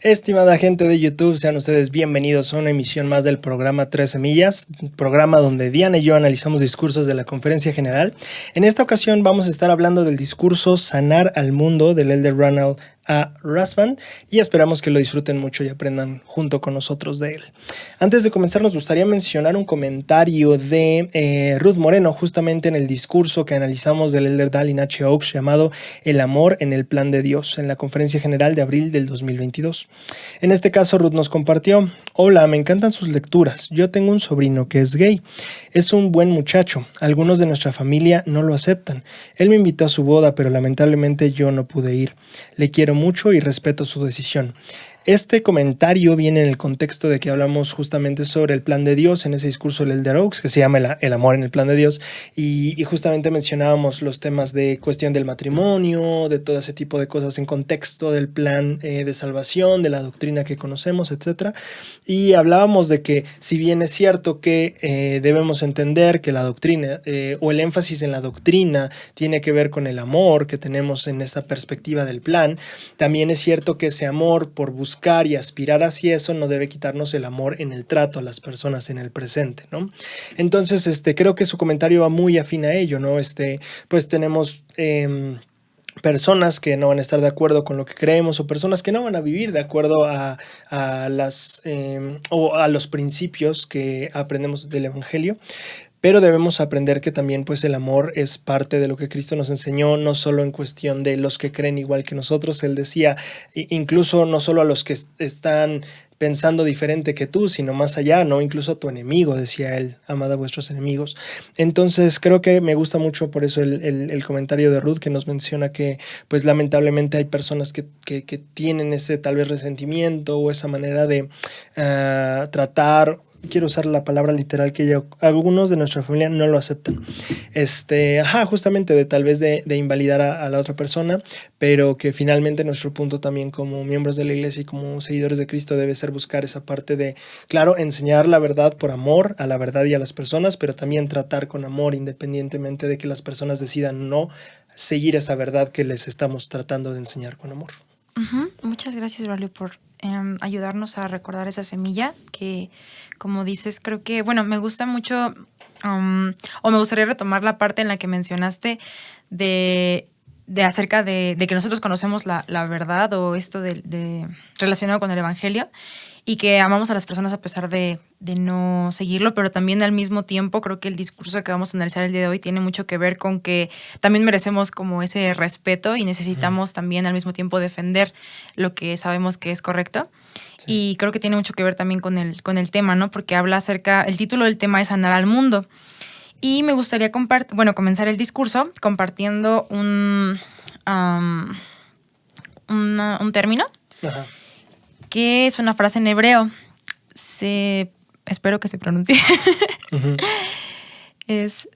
Estimada gente de YouTube, sean ustedes bienvenidos a una emisión más del programa 3 Semillas, programa donde Diana y yo analizamos discursos de la Conferencia General. En esta ocasión vamos a estar hablando del discurso Sanar al Mundo del Elder Ronald A. Rasband y esperamos que lo disfruten mucho y aprendan junto con nosotros de él. Antes de comenzar nos gustaría mencionar un comentario de Ruth Moreno justamente en el discurso que analizamos del Elder Dallin H. Oaks llamado El amor en el plan de Dios en la Conferencia General de abril del 2022. En este caso Ruth nos compartió: hola, me encantan sus lecturas, yo tengo un sobrino que es gay, es un buen muchacho, algunos de nuestra familia no lo aceptan, él me invitó a su boda pero lamentablemente yo no pude ir, le quiero mucho y respeto su decisión. Este comentario viene en el contexto de que hablamos justamente sobre el plan de Dios en ese discurso del Elder Oaks que se llama el amor en el plan de Dios y justamente mencionábamos los temas de cuestión del matrimonio, de todo ese tipo de cosas en contexto del plan de salvación, de la doctrina que conocemos, etc. Y hablábamos de que si bien es cierto que debemos entender que la doctrina o el énfasis en la doctrina tiene que ver con el amor que tenemos en esta perspectiva del plan, también es cierto que ese amor por buscar y aspirar hacia eso no debe quitarnos el amor en el trato a las personas en el presente, ¿no? Entonces, creo que su comentario va muy afín a ello, ¿no? Pues tenemos personas que no van a estar de acuerdo con lo que creemos o personas que no van a vivir de acuerdo a los principios que aprendemos del Evangelio. Pero debemos aprender que también pues el amor es parte de lo que Cristo nos enseñó, no solo en cuestión de los que creen igual que nosotros. Él decía, incluso no solo a los que están pensando diferente que tú, sino más allá, ¿no? Incluso a tu enemigo, decía él, amad a vuestros enemigos. Entonces creo que me gusta mucho por eso el comentario de Ruth que nos menciona que pues lamentablemente hay personas que tienen ese tal vez resentimiento o esa manera de tratar. Quiero usar la palabra literal que algunos de nuestra familia no lo aceptan. Justamente de tal vez de invalidar a la otra persona, pero que finalmente nuestro punto también como miembros de la iglesia y como seguidores de Cristo debe ser buscar esa parte de, claro, enseñar la verdad por amor a la verdad y a las personas, pero también tratar con amor independientemente de que las personas decidan no seguir esa verdad que les estamos tratando de enseñar con amor. Muchas gracias, Braulio, por ayudarnos a recordar esa semilla que, como dices, creo que, me gusta mucho, o me gustaría retomar la parte en la que mencionaste de acerca de que nosotros conocemos la verdad o esto de relacionado con el Evangelio y que amamos a las personas a pesar de no seguirlo, pero también al mismo tiempo creo que el discurso que vamos a analizar el día de hoy tiene mucho que ver con que también merecemos como ese respeto y necesitamos también al mismo tiempo defender lo que sabemos que es correcto. Sí. Y creo que tiene mucho que ver también con el tema, ¿no? Porque habla acerca, el título del tema es Sanar al Mundo. Y me gustaría comenzar el discurso compartiendo un término. Ajá. Que es una frase en hebreo. Espero que se pronuncie. Uh-huh. Es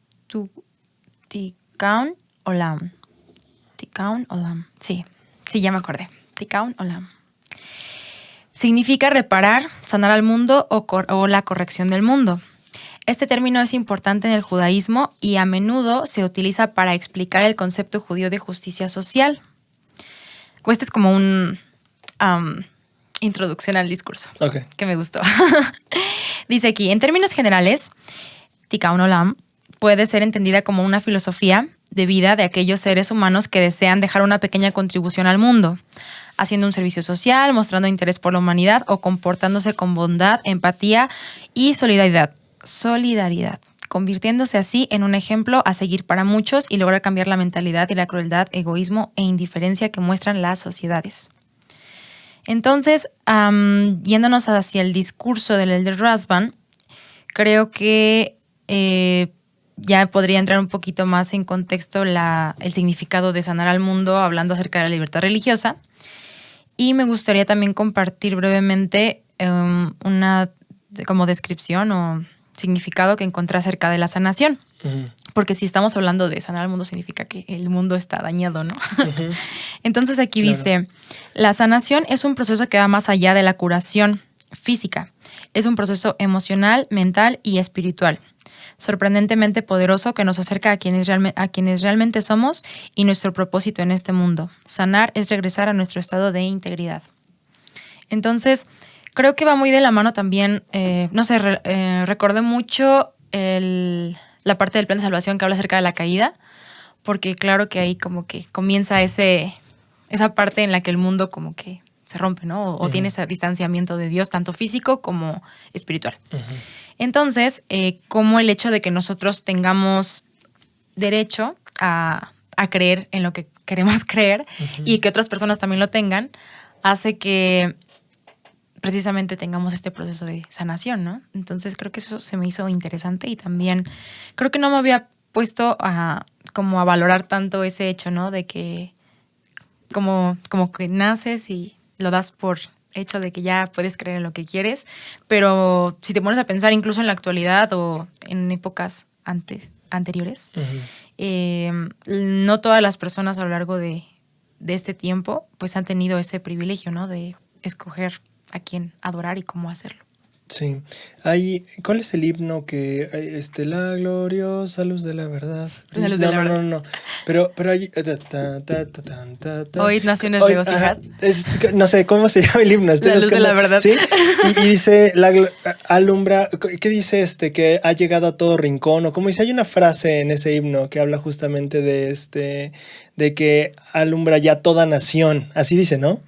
Tikkun Olam. Tikkun Olam. Sí, ya me acordé. Tikkun Olam. Significa reparar, sanar al mundo o la corrección del mundo. Este término es importante en el judaísmo y a menudo se utiliza para explicar el concepto judío de justicia social. Este es como un introducción al discurso, okay, que me gustó. Dice aquí, en términos generales, Tikkun Olam puede ser entendida como una filosofía de vida de aquellos seres humanos que desean dejar una pequeña contribución al mundo, haciendo un servicio social, mostrando interés por la humanidad o comportándose con bondad, empatía y solidaridad, convirtiéndose así en un ejemplo a seguir para muchos y lograr cambiar la mentalidad y la crueldad, egoísmo e indiferencia que muestran las sociedades. Entonces, yéndonos hacia el discurso del Elder Rasband, creo que ya podría entrar un poquito más en contexto el significado de sanar al mundo, hablando acerca de la libertad religiosa. Y me gustaría también compartir brevemente una como descripción o significado que encontré acerca de la sanación. Uh-huh. Porque si estamos hablando de sanar al mundo significa que el mundo está dañado, ¿no? Uh-huh. Entonces aquí dice, la sanación es un proceso que va más allá de la curación física. Es un proceso emocional, mental y espiritual. Sorprendentemente poderoso que nos acerca a quienes realmente somos y nuestro propósito en este mundo. Sanar es regresar a nuestro estado de integridad. Entonces, creo que va muy de la mano también, no sé, recordé mucho la parte del plan de salvación que habla acerca de la caída, porque claro que ahí como que comienza esa parte en la que el mundo como que se rompe, ¿no? O tiene ese distanciamiento de Dios, tanto físico como espiritual. Entonces, como el hecho de que nosotros tengamos derecho a creer en lo que queremos creer y que otras personas también lo tengan, hace que precisamente tengamos este proceso de sanación, ¿no? Entonces creo que eso se me hizo interesante y también creo que no me había puesto como a valorar tanto ese hecho, ¿no? De que como que naces y lo das por hecho de que ya puedes creer en lo que quieres, pero si te pones a pensar incluso en la actualidad o en épocas anteriores, no todas las personas a lo largo de este tiempo pues han tenido ese privilegio, ¿no? De escoger a quién adorar y cómo hacerlo. Sí. ¿Cuál es el himno que la gloriosa luz de la verdad? La luz de la verdad. No. Pero hay Oíd naciones regocijad. No sé cómo se llama el himno. La luz de la verdad. Sí. Y dice alumbra, ¿qué dice que ha llegado a todo rincón? O como dice, hay una frase en ese himno que habla justamente de que alumbra ya toda nación. Así dice, ¿no?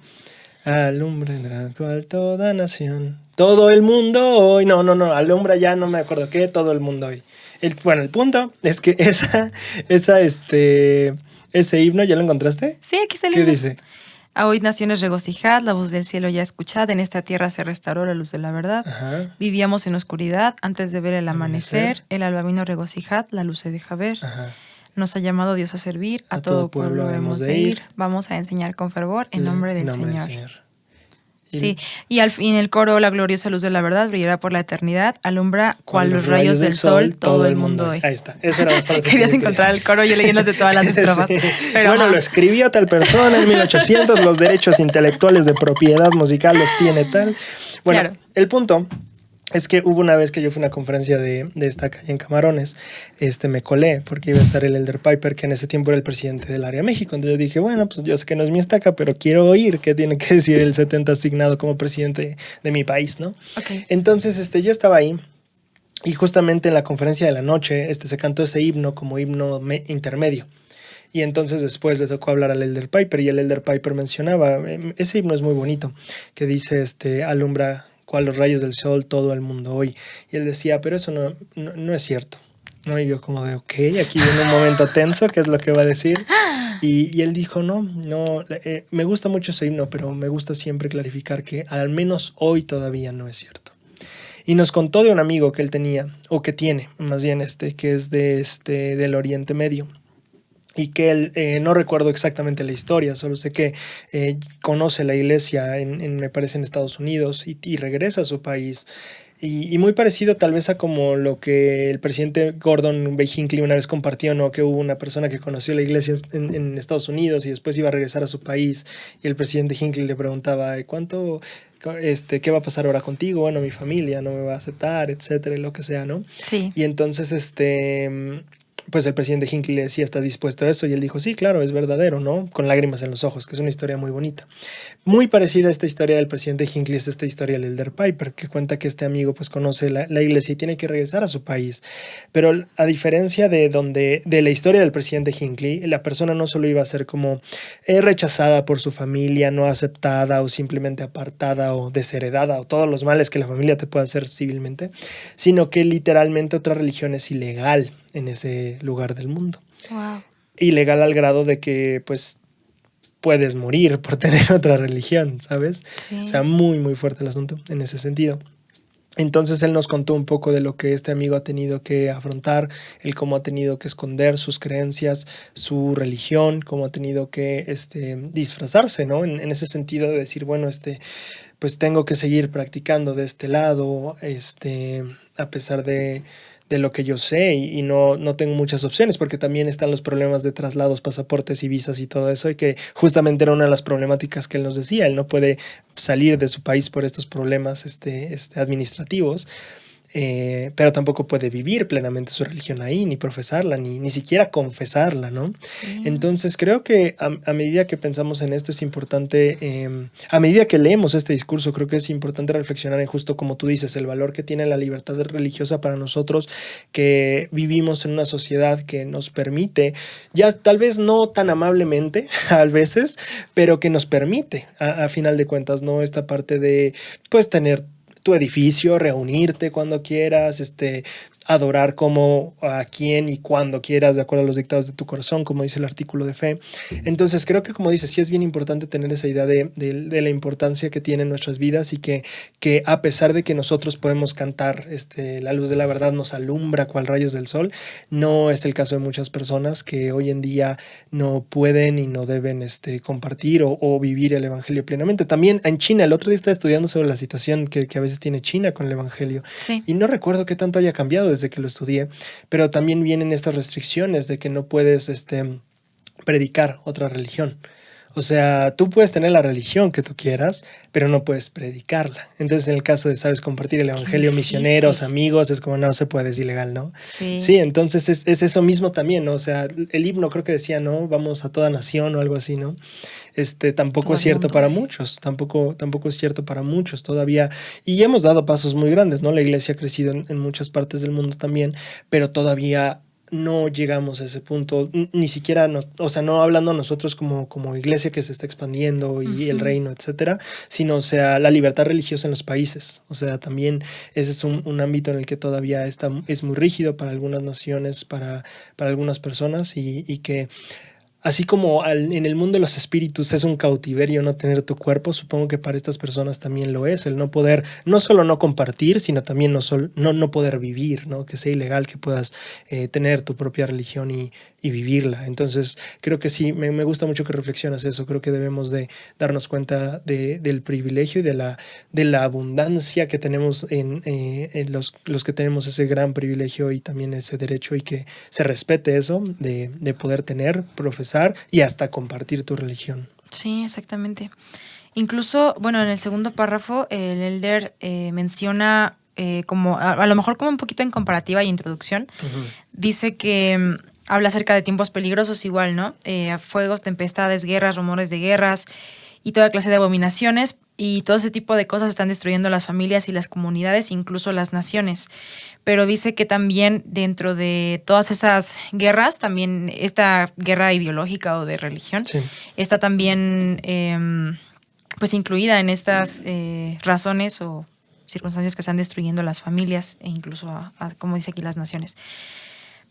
Alumbra la cual toda nación. Todo el mundo hoy. No. Alumbra ya no me acuerdo qué. Todo el mundo hoy. El punto es que ese himno, ¿ya lo encontraste? Sí, aquí está el ¿Qué himno. dice? A hoy naciones regocijad, la voz del cielo ya escuchad, en esta tierra se restauró la luz de la verdad. Ajá. Vivíamos en oscuridad antes de ver el amanecer, el alba vino regocijad, la luz se deja ver. Ajá. Nos ha llamado Dios a servir, a todo pueblo hemos de ir. Vamos a enseñar con fervor en nombre del Señor. Sí, y al fin el coro, la gloriosa luz de la verdad brillará por la eternidad, alumbra cual los rayos del sol todo el mundo hoy. Ahí está, esa era la frase. Querías encontrar el coro, yo leyéndote todas las estrofas. Sí. Pero, bueno, lo escribió tal persona en 1800, los derechos intelectuales de propiedad musical los tiene tal. Bueno, claro. El punto es que hubo una vez que yo fui a una conferencia de esta calle en Camarones, me colé porque iba a estar el Elder Piper, que en ese tiempo era el presidente del Área México. Entonces yo dije, bueno, pues yo sé que no es mi estaca, pero quiero oír qué tiene que decir el 70 asignado como presidente de mi país, ¿no? Okay. Entonces yo estaba ahí y justamente en la conferencia de la noche se cantó ese himno como himno intermedio. Y entonces después le tocó hablar al Elder Piper y el Elder Piper mencionaba, ese himno es muy bonito, que dice, alumbra cual los rayos del sol todo el mundo hoy. Y él decía, pero eso no es cierto. ¿No? Y yo como de, ok, aquí viene un momento tenso, ¿qué es lo que va a decir? Y él dijo, no, me gusta mucho ese himno, pero me gusta siempre clarificar que al menos hoy todavía no es cierto. Y nos contó de un amigo que él tenía, o que tiene, más bien que es del Oriente Medio. Y que él, no recuerdo exactamente la historia, solo sé que conoce la iglesia me parece en Estados Unidos y regresa a su país. Y muy parecido tal vez a como lo que el presidente Gordon B. Hinckley una vez compartió, ¿no? Que hubo una persona que conoció la iglesia en Estados Unidos y después iba a regresar a su país. Y el presidente Hinckley le preguntaba, ¿qué va a pasar ahora contigo? Bueno, mi familia no me va a aceptar, etcétera, lo que sea, ¿no? Sí. Y entonces, pues el presidente Hinckley le decía, ¿estás dispuesto a eso? Y él dijo, sí, claro, es verdadero, ¿no? Con lágrimas en los ojos, que es una historia muy bonita. Muy parecida a esta historia del presidente Hinckley es esta historia del Elder Piper, que cuenta que este amigo pues conoce la iglesia y tiene que regresar a su país. Pero a diferencia de la historia del presidente Hinckley, la persona no solo iba a ser como rechazada por su familia, no aceptada o simplemente apartada o desheredada o todos los males que la familia te puede hacer civilmente, sino que literalmente otra religión es ilegal en ese lugar del mundo. Wow. Ilegal al grado de que pues puedes morir por tener otra religión, ¿sabes? Sí. O sea, muy, muy fuerte el asunto en ese sentido. Entonces él nos contó un poco de lo que este amigo ha tenido que afrontar, el cómo ha tenido que esconder sus creencias, su religión, cómo ha tenido que disfrazarse, ¿no? En ese sentido de decir, bueno, pues tengo que seguir practicando de este lado, a pesar de lo que yo sé y no tengo muchas opciones porque también están los problemas de traslados, pasaportes y visas y todo eso y que justamente era una de las problemáticas que él nos decía, él no puede salir de su país por estos problemas administrativos. pero tampoco puede vivir plenamente su religión ahí, ni profesarla, ni siquiera confesarla, ¿no? Entonces creo que a medida que pensamos en esto es importante, a medida que leemos este discurso, creo que es importante reflexionar en justo como tú dices, el valor que tiene la libertad religiosa para nosotros, que vivimos en una sociedad que nos permite, ya tal vez no tan amablemente a veces, pero que nos permite, a final de cuentas, ¿no? Esta parte de, pues, tener tu edificio, reunirte cuando quieras, adorar como a quien y cuando quieras, de acuerdo a los dictados de tu corazón, como dice el artículo de fe. Entonces creo que, como dices, sí es bien importante tener esa idea de la importancia que tiene en nuestras vidas y que a pesar de que nosotros podemos cantar la luz de la verdad nos alumbra cual rayos del sol, no es el caso de muchas personas que hoy en día no pueden y no deben compartir o vivir el evangelio plenamente. También en China, el otro día estaba estudiando sobre la situación que a veces tiene China con el evangelio, Sí. y no recuerdo qué tanto haya cambiado desde que lo estudié, pero también vienen estas restricciones de que no puedes predicar otra religión. O sea, tú puedes tener la religión que tú quieras, pero no puedes predicarla. Entonces, en el caso de, ¿sabes?, compartir el evangelio, misioneros, amigos, es como, no se puede, es ilegal, ¿no? Sí. Sí, entonces es eso mismo también, ¿no? O sea, el himno creo que decía, ¿no? Vamos a toda nación o algo así, ¿no? Tampoco Todo es cierto mundo, para muchos, tampoco es cierto para muchos todavía. Y hemos dado pasos muy grandes, ¿no? La iglesia ha crecido en muchas partes del mundo también, pero todavía no llegamos a ese punto, ni siquiera, o sea, no hablando nosotros como iglesia que se está expandiendo y el reino, etcétera, sino, o sea, la libertad religiosa en los países. O sea, también ese es un ámbito en el que todavía es muy rígido para algunas naciones, para algunas personas y que así como en el mundo de los espíritus es un cautiverio no tener tu cuerpo, supongo que para estas personas también lo es, el no poder, no solo no compartir, sino también no poder vivir, ¿no? Que sea ilegal que puedas tener tu propia religión y vivirla. Entonces, creo que sí, me gusta mucho que reflexionas eso. Creo que debemos de darnos cuenta del privilegio y de la abundancia que tenemos en los que tenemos ese gran privilegio y también ese derecho, y que se respete eso de poder tener, profesar y hasta compartir tu religión. Sí, exactamente. Incluso, bueno, en el segundo párrafo, el elder menciona como, a lo mejor como un poquito en comparativa y introducción, dice que habla acerca de tiempos peligrosos igual, ¿no? Fuegos, tempestades, guerras, rumores de guerras y toda clase de abominaciones, y todo ese tipo de cosas están destruyendo las familias y las comunidades, incluso las naciones. Pero dice que también dentro de todas esas guerras, también esta guerra ideológica o de religión, sí, está también pues incluida en estas razones o circunstancias que están destruyendo las familias e incluso, como dice aquí, las naciones.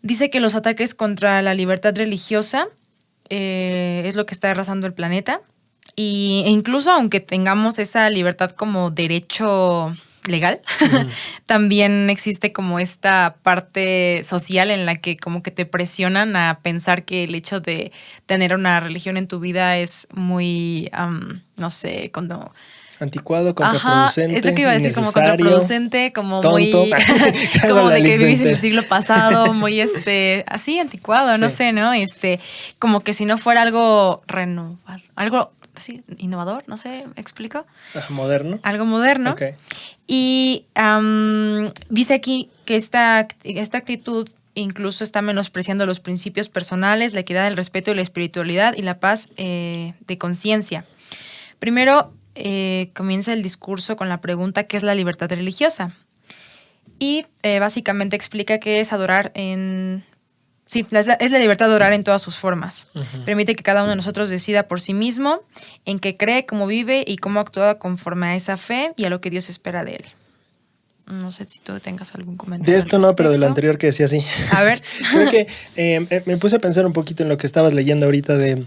Dice que los ataques contra la libertad religiosa es lo que está arrasando el planeta, e incluso aunque tengamos esa libertad como derecho legal, también existe como esta parte social en la que como que te presionan a pensar que el hecho de tener una religión en tu vida es muy, no sé, cuando... Anticuado, contraproducente, es lo que iba a decir, como contraproducente, como tonto, muy... como de que vivís en el siglo pasado, muy así, anticuado, sí. No sé, ¿no? Como que si no fuera algo renovado, algo así, innovador, no sé, ¿me explico? Moderno. Algo moderno. Okay. Y dice aquí que esta actitud incluso está menospreciando los principios personales, la equidad, el respeto y la espiritualidad y la paz de conciencia. Primero, comienza el discurso con la pregunta ¿qué es la libertad religiosa? Y básicamente explica que es adorar en... Sí, es la libertad de adorar en todas sus formas. Permite que cada uno de nosotros decida por sí mismo en qué cree, cómo vive y cómo actúa conforme a esa fe y a lo que Dios espera de él. No sé si tú tengas algún comentario. De esto no, pero de lo anterior que decía sí. A ver. Creo que me puse a pensar un poquito en lo que estabas leyendo ahorita de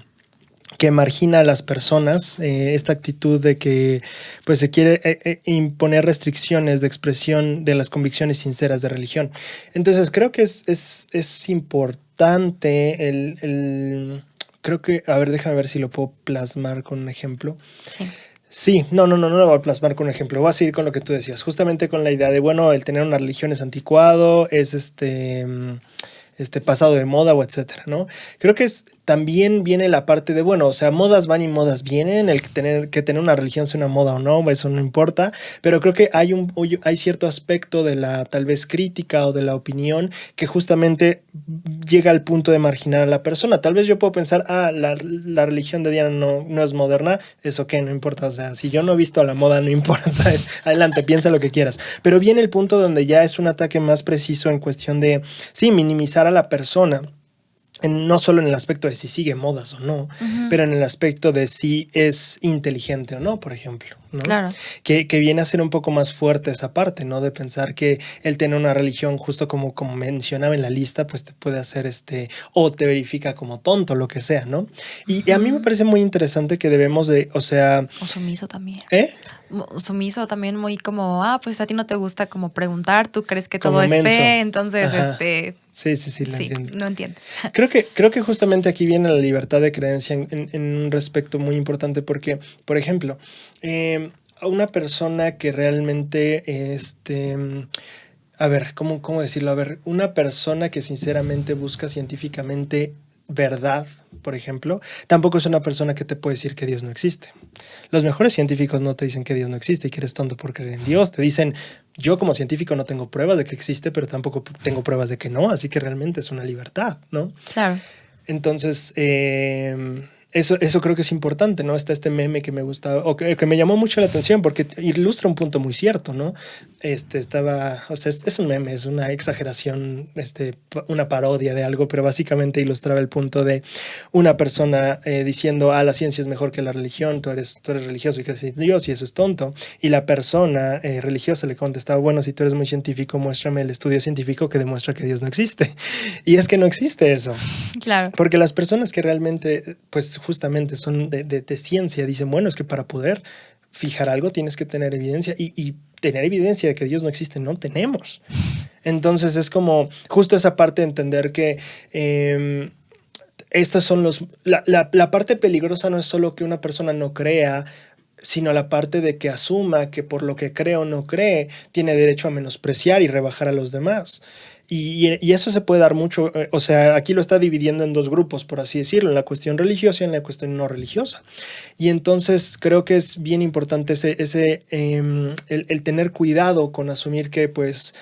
que margina a las personas, esta actitud de que pues se quiere imponer restricciones de expresión de las convicciones sinceras de religión. Entonces creo que es importante creo que, a ver, déjame ver si lo puedo plasmar con un ejemplo. Sí. Sí, no lo voy a plasmar con un ejemplo. Voy a seguir con lo que tú decías, justamente con la idea de, bueno, el tener una religión es anticuado, es pasado de moda o etcétera, ¿no? Creo que es también viene la parte de, bueno, o sea, modas van y modas vienen, el que tener una religión sea una moda o no, eso no importa, pero creo que hay cierto aspecto de la tal vez crítica o de la opinión que justamente llega al punto de marginar a la persona. Tal vez yo puedo pensar, la religión de Diana no es moderna, eso que no importa, o sea, si yo no he visto a la moda, no importa, adelante, piensa lo que quieras. Pero viene el punto donde ya es un ataque más preciso en cuestión de, sí, minimizar a la persona. No solo en el aspecto de si sigue modas o no, pero en el aspecto de si es inteligente o no, por ejemplo, ¿no? Claro. Que viene a ser un poco más fuerte esa parte, ¿no? De pensar que el tener una religión, justo como mencionaba en la lista, pues te puede hacer o te verifica como tonto, lo que sea, ¿no? Y a mí me parece muy interesante que debemos de, o sea... O sumiso también. ¿Eh? Sumiso también muy como, pues a ti no te gusta como preguntar, tú crees que Como todo es menso. fe, entonces Sí, lo entiendo. No entiendes. Creo que justamente aquí viene la libertad de creencia en un respecto muy importante porque, por ejemplo, una persona que realmente, a ver, ¿cómo decirlo? A ver, una persona que sinceramente busca científicamente verdad, por ejemplo, tampoco es una persona que te puede decir que Dios no existe. Los mejores científicos no te dicen que Dios no existe y que eres tonto por creer en Dios. Te dicen, yo como científico no tengo pruebas de que existe, pero tampoco tengo pruebas de que no, así que realmente es una libertad, ¿no? Claro. Entonces, eso creo que es importante, ¿no? Está este meme que me gusta, o que me llamó mucho la atención porque ilustra un punto muy cierto, ¿no? O sea, es un meme, es una exageración, una parodia de algo, pero básicamente ilustraba el punto de una persona diciendo, la ciencia es mejor que la religión, tú eres religioso y crees en Dios y eso es tonto. Y la persona religiosa le contestaba, bueno, si tú eres muy científico, muéstrame el estudio científico que demuestra que Dios no existe. Y es que no existe eso. Claro. Porque las personas que realmente, pues justamente son de ciencia, dicen, bueno, es que para poder fijar algo tienes que tener evidencia y tener evidencia de que Dios no existe no tenemos. Entonces es como justo esa parte de entender que estas son la parte peligrosa no es solo que una persona no crea, sino la parte de que asuma que por lo que cree o no cree tiene derecho a menospreciar y rebajar a los demás. Y eso se puede dar mucho, o sea, aquí lo está dividiendo en dos grupos, por así decirlo, en la cuestión religiosa y en la cuestión no religiosa. Y entonces creo que es bien importante el tener cuidado con asumir que, pues,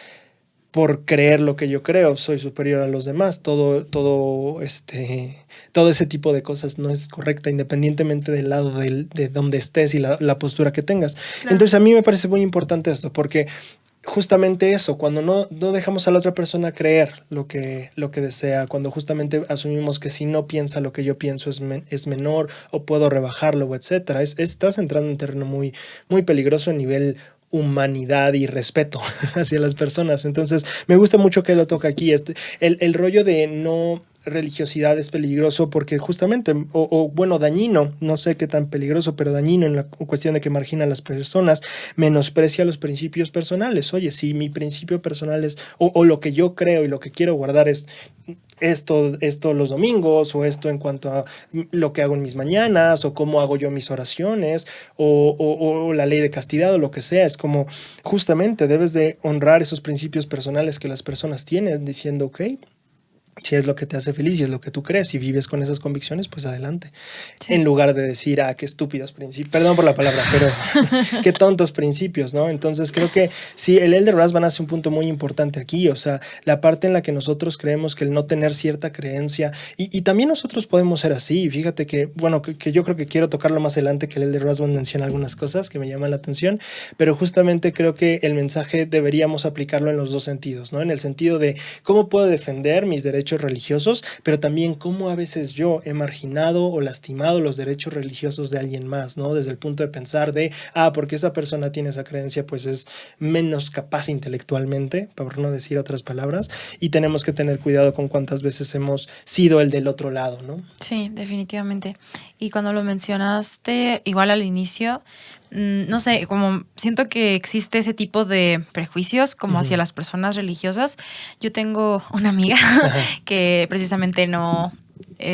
por creer lo que yo creo, soy superior a los demás. Todo ese tipo de cosas no es correcta, independientemente del lado de donde estés y la postura que tengas. Claro. Entonces a mí me parece muy importante esto, porque justamente eso, cuando no dejamos a la otra persona creer lo que desea, cuando justamente asumimos que si no piensa lo que yo pienso es menor o puedo rebajarlo, o etcétera, estás entrando en un terreno muy, muy peligroso a nivel humanidad y respeto hacia las personas. Entonces me gusta mucho que lo toca aquí. El rollo de no religiosidad es peligroso porque justamente, bueno, dañino, no sé qué tan peligroso, pero dañino en la cuestión de que margina a las personas, menosprecia los principios personales. Oye, si mi principio personal es, o lo que yo creo y lo que quiero guardar es esto los domingos, o esto en cuanto a lo que hago en mis mañanas, o cómo hago yo mis oraciones, o la ley de castidad, o lo que sea, es como justamente debes de honrar esos principios personales que las personas tienen, diciendo, ok, si es lo que te hace feliz y es lo que tú crees y vives con esas convicciones, pues adelante. Sí. En lugar de decir, qué estúpidos principios, perdón por la palabra, pero qué tontos principios, ¿no? Entonces creo que sí, el Elder Rasband hace un punto muy importante aquí, o sea, la parte en la que nosotros creemos que el no tener cierta creencia, y también nosotros podemos ser así, fíjate que, bueno, que yo creo que quiero tocarlo más adelante, que el Elder Rasband menciona algunas cosas que me llaman la atención, pero justamente creo que el mensaje deberíamos aplicarlo en los dos sentidos, ¿no? En el sentido de cómo puedo defender mis derechos religiosos, pero también cómo a veces yo he marginado o lastimado los derechos religiosos de alguien más, ¿no? Desde el punto de pensar de, porque esa persona tiene esa creencia, pues es menos capaz intelectualmente, por no decir otras palabras, y tenemos que tener cuidado con cuántas veces hemos sido el del otro lado, ¿no? Sí, definitivamente. Y cuando lo mencionaste, igual al inicio, no sé, como siento que existe ese tipo de prejuicios como hacia las personas religiosas. Yo tengo una amiga que precisamente no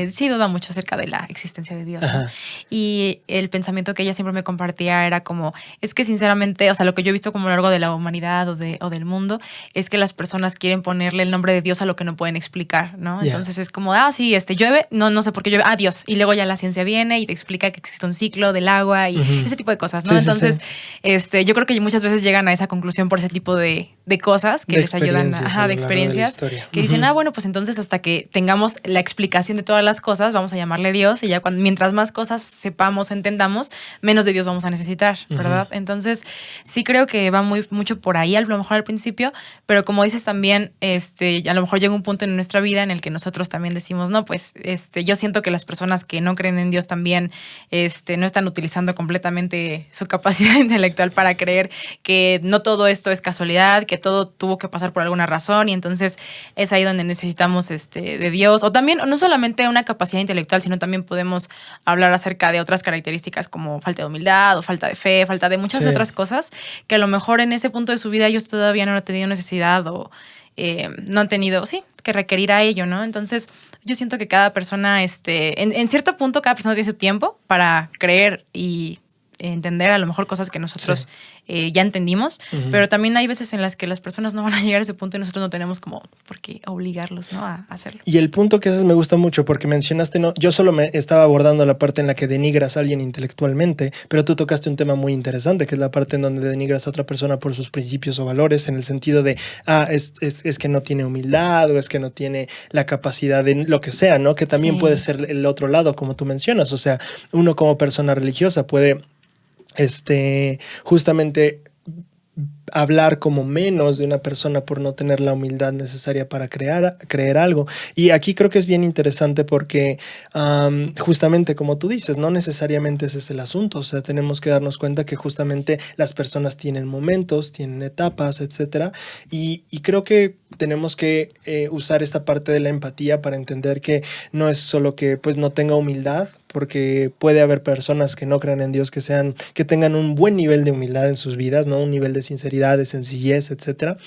sí duda mucho acerca de la existencia de Dios, ¿no? Ajá. Y el pensamiento que ella siempre me compartía era como, es que sinceramente, o sea, lo que yo he visto como a lo largo de la humanidad o del mundo, es que las personas quieren ponerle el nombre de Dios a lo que no pueden explicar, ¿no? Ya. Entonces es como, sí, llueve, no sé por qué llueve, Dios. Y luego ya la ciencia viene y te explica que existe un ciclo del agua y ese tipo de cosas, ¿no? Sí, Entonces, sí. yo creo que muchas veces llegan a esa conclusión por ese tipo de cosas que De les ayudan, experiencias de a lo largo de la experiencias, historia. que dicen, bueno, pues entonces hasta que tengamos la explicación de todas las cosas, vamos a llamarle Dios, y ya mientras más cosas sepamos, entendamos, menos de Dios vamos a necesitar, ¿verdad? Entonces, sí creo que va mucho por ahí, a lo mejor al principio, pero como dices también, a lo mejor llega un punto en nuestra vida en el que nosotros también decimos, no, pues, yo siento que las personas que no creen en Dios también, no están utilizando completamente su capacidad intelectual para creer que no todo esto es casualidad, que todo tuvo que pasar por alguna razón, y entonces es ahí donde necesitamos de Dios, o también no solamente una capacidad intelectual, sino también podemos hablar acerca de otras características como falta de humildad o falta de fe, falta de muchas otras cosas que a lo mejor en ese punto de su vida ellos todavía no han tenido necesidad o no han tenido, que requerir a ello, ¿no? Entonces yo siento que cada persona, en cierto punto cada persona tiene su tiempo para creer y entender a lo mejor cosas que nosotros ya entendimos, pero también hay veces en las que las personas no van a llegar a ese punto y nosotros no tenemos como por qué obligarlos, ¿no? a hacerlo. Y el punto que haces me gusta mucho porque mencionaste, no, yo solo me estaba abordando la parte en la que denigras a alguien intelectualmente, pero tú tocaste un tema muy interesante, que es la parte en donde denigras a otra persona por sus principios o valores, en el sentido de, es que no tiene humildad o es que no tiene la capacidad de lo que sea, ¿no? Que también puede ser el otro lado, como tú mencionas. O sea, uno como persona religiosa puede justamente hablar como menos de una persona por no tener la humildad necesaria para creer algo. Y aquí creo que es bien interesante porque justamente como tú dices, no necesariamente ese es el asunto. O sea, tenemos que darnos cuenta que justamente las personas tienen momentos, tienen etapas, etcétera. Y creo que tenemos que usar esta parte de la empatía para entender que no es solo que pues no tenga humildad, porque puede haber personas que no crean en Dios, que tengan un buen nivel de humildad en sus vidas, ¿no? Un nivel de sinceridad, de sencillez, etcétera.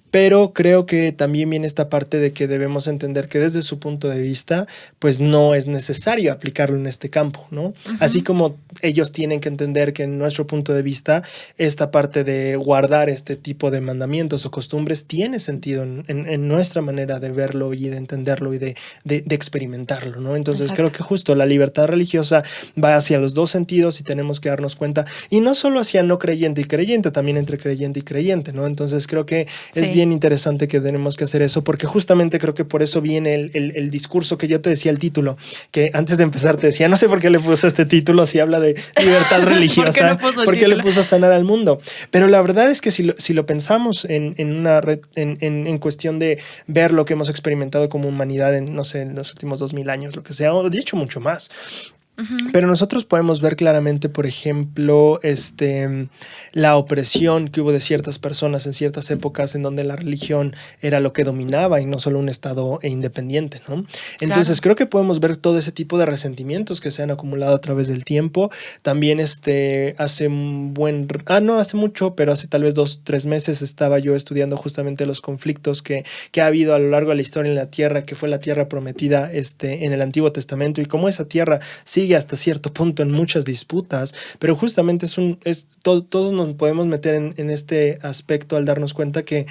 Pero creo que también viene esta parte de que debemos entender que desde su punto de vista, pues no es necesario aplicarlo en este campo, ¿no? Así como ellos tienen que entender que en nuestro punto de vista, esta parte de guardar este tipo de mandamientos o costumbres tiene sentido en nuestra manera de verlo y de entenderlo y de experimentarlo, ¿no? Entonces creo que justo la libertad religiosa va hacia los dos sentidos y tenemos que darnos cuenta, y no solo hacia no creyente y creyente, también entre creyente y creyente, ¿no? Entonces creo que es bien interesante que tenemos que hacer eso, porque justamente creo que por eso viene el discurso que yo te decía, el título, que antes de empezar te decía, no sé por qué le puso este título si habla de libertad religiosa, ¿por qué le puso sanar al mundo? Pero la verdad es que si lo pensamos en cuestión de ver lo que hemos experimentado como humanidad en, no sé, en los últimos 2000 años, lo que sea, o de hecho mucho más. Pero nosotros podemos ver claramente, por ejemplo, la opresión que hubo de ciertas personas en ciertas épocas en donde la religión era lo que dominaba y no solo un estado independiente, ¿no? Entonces creo que podemos ver todo ese tipo de resentimientos que se han acumulado a través del tiempo. También hace no hace mucho, pero hace tal vez 2-3 meses estaba yo estudiando justamente los conflictos que ha habido a lo largo de la historia en la tierra, que fue la tierra prometida en el Antiguo Testamento, y cómo esa tierra sigue hasta cierto punto en muchas disputas, pero justamente todos nos podemos meter en este aspecto al darnos cuenta que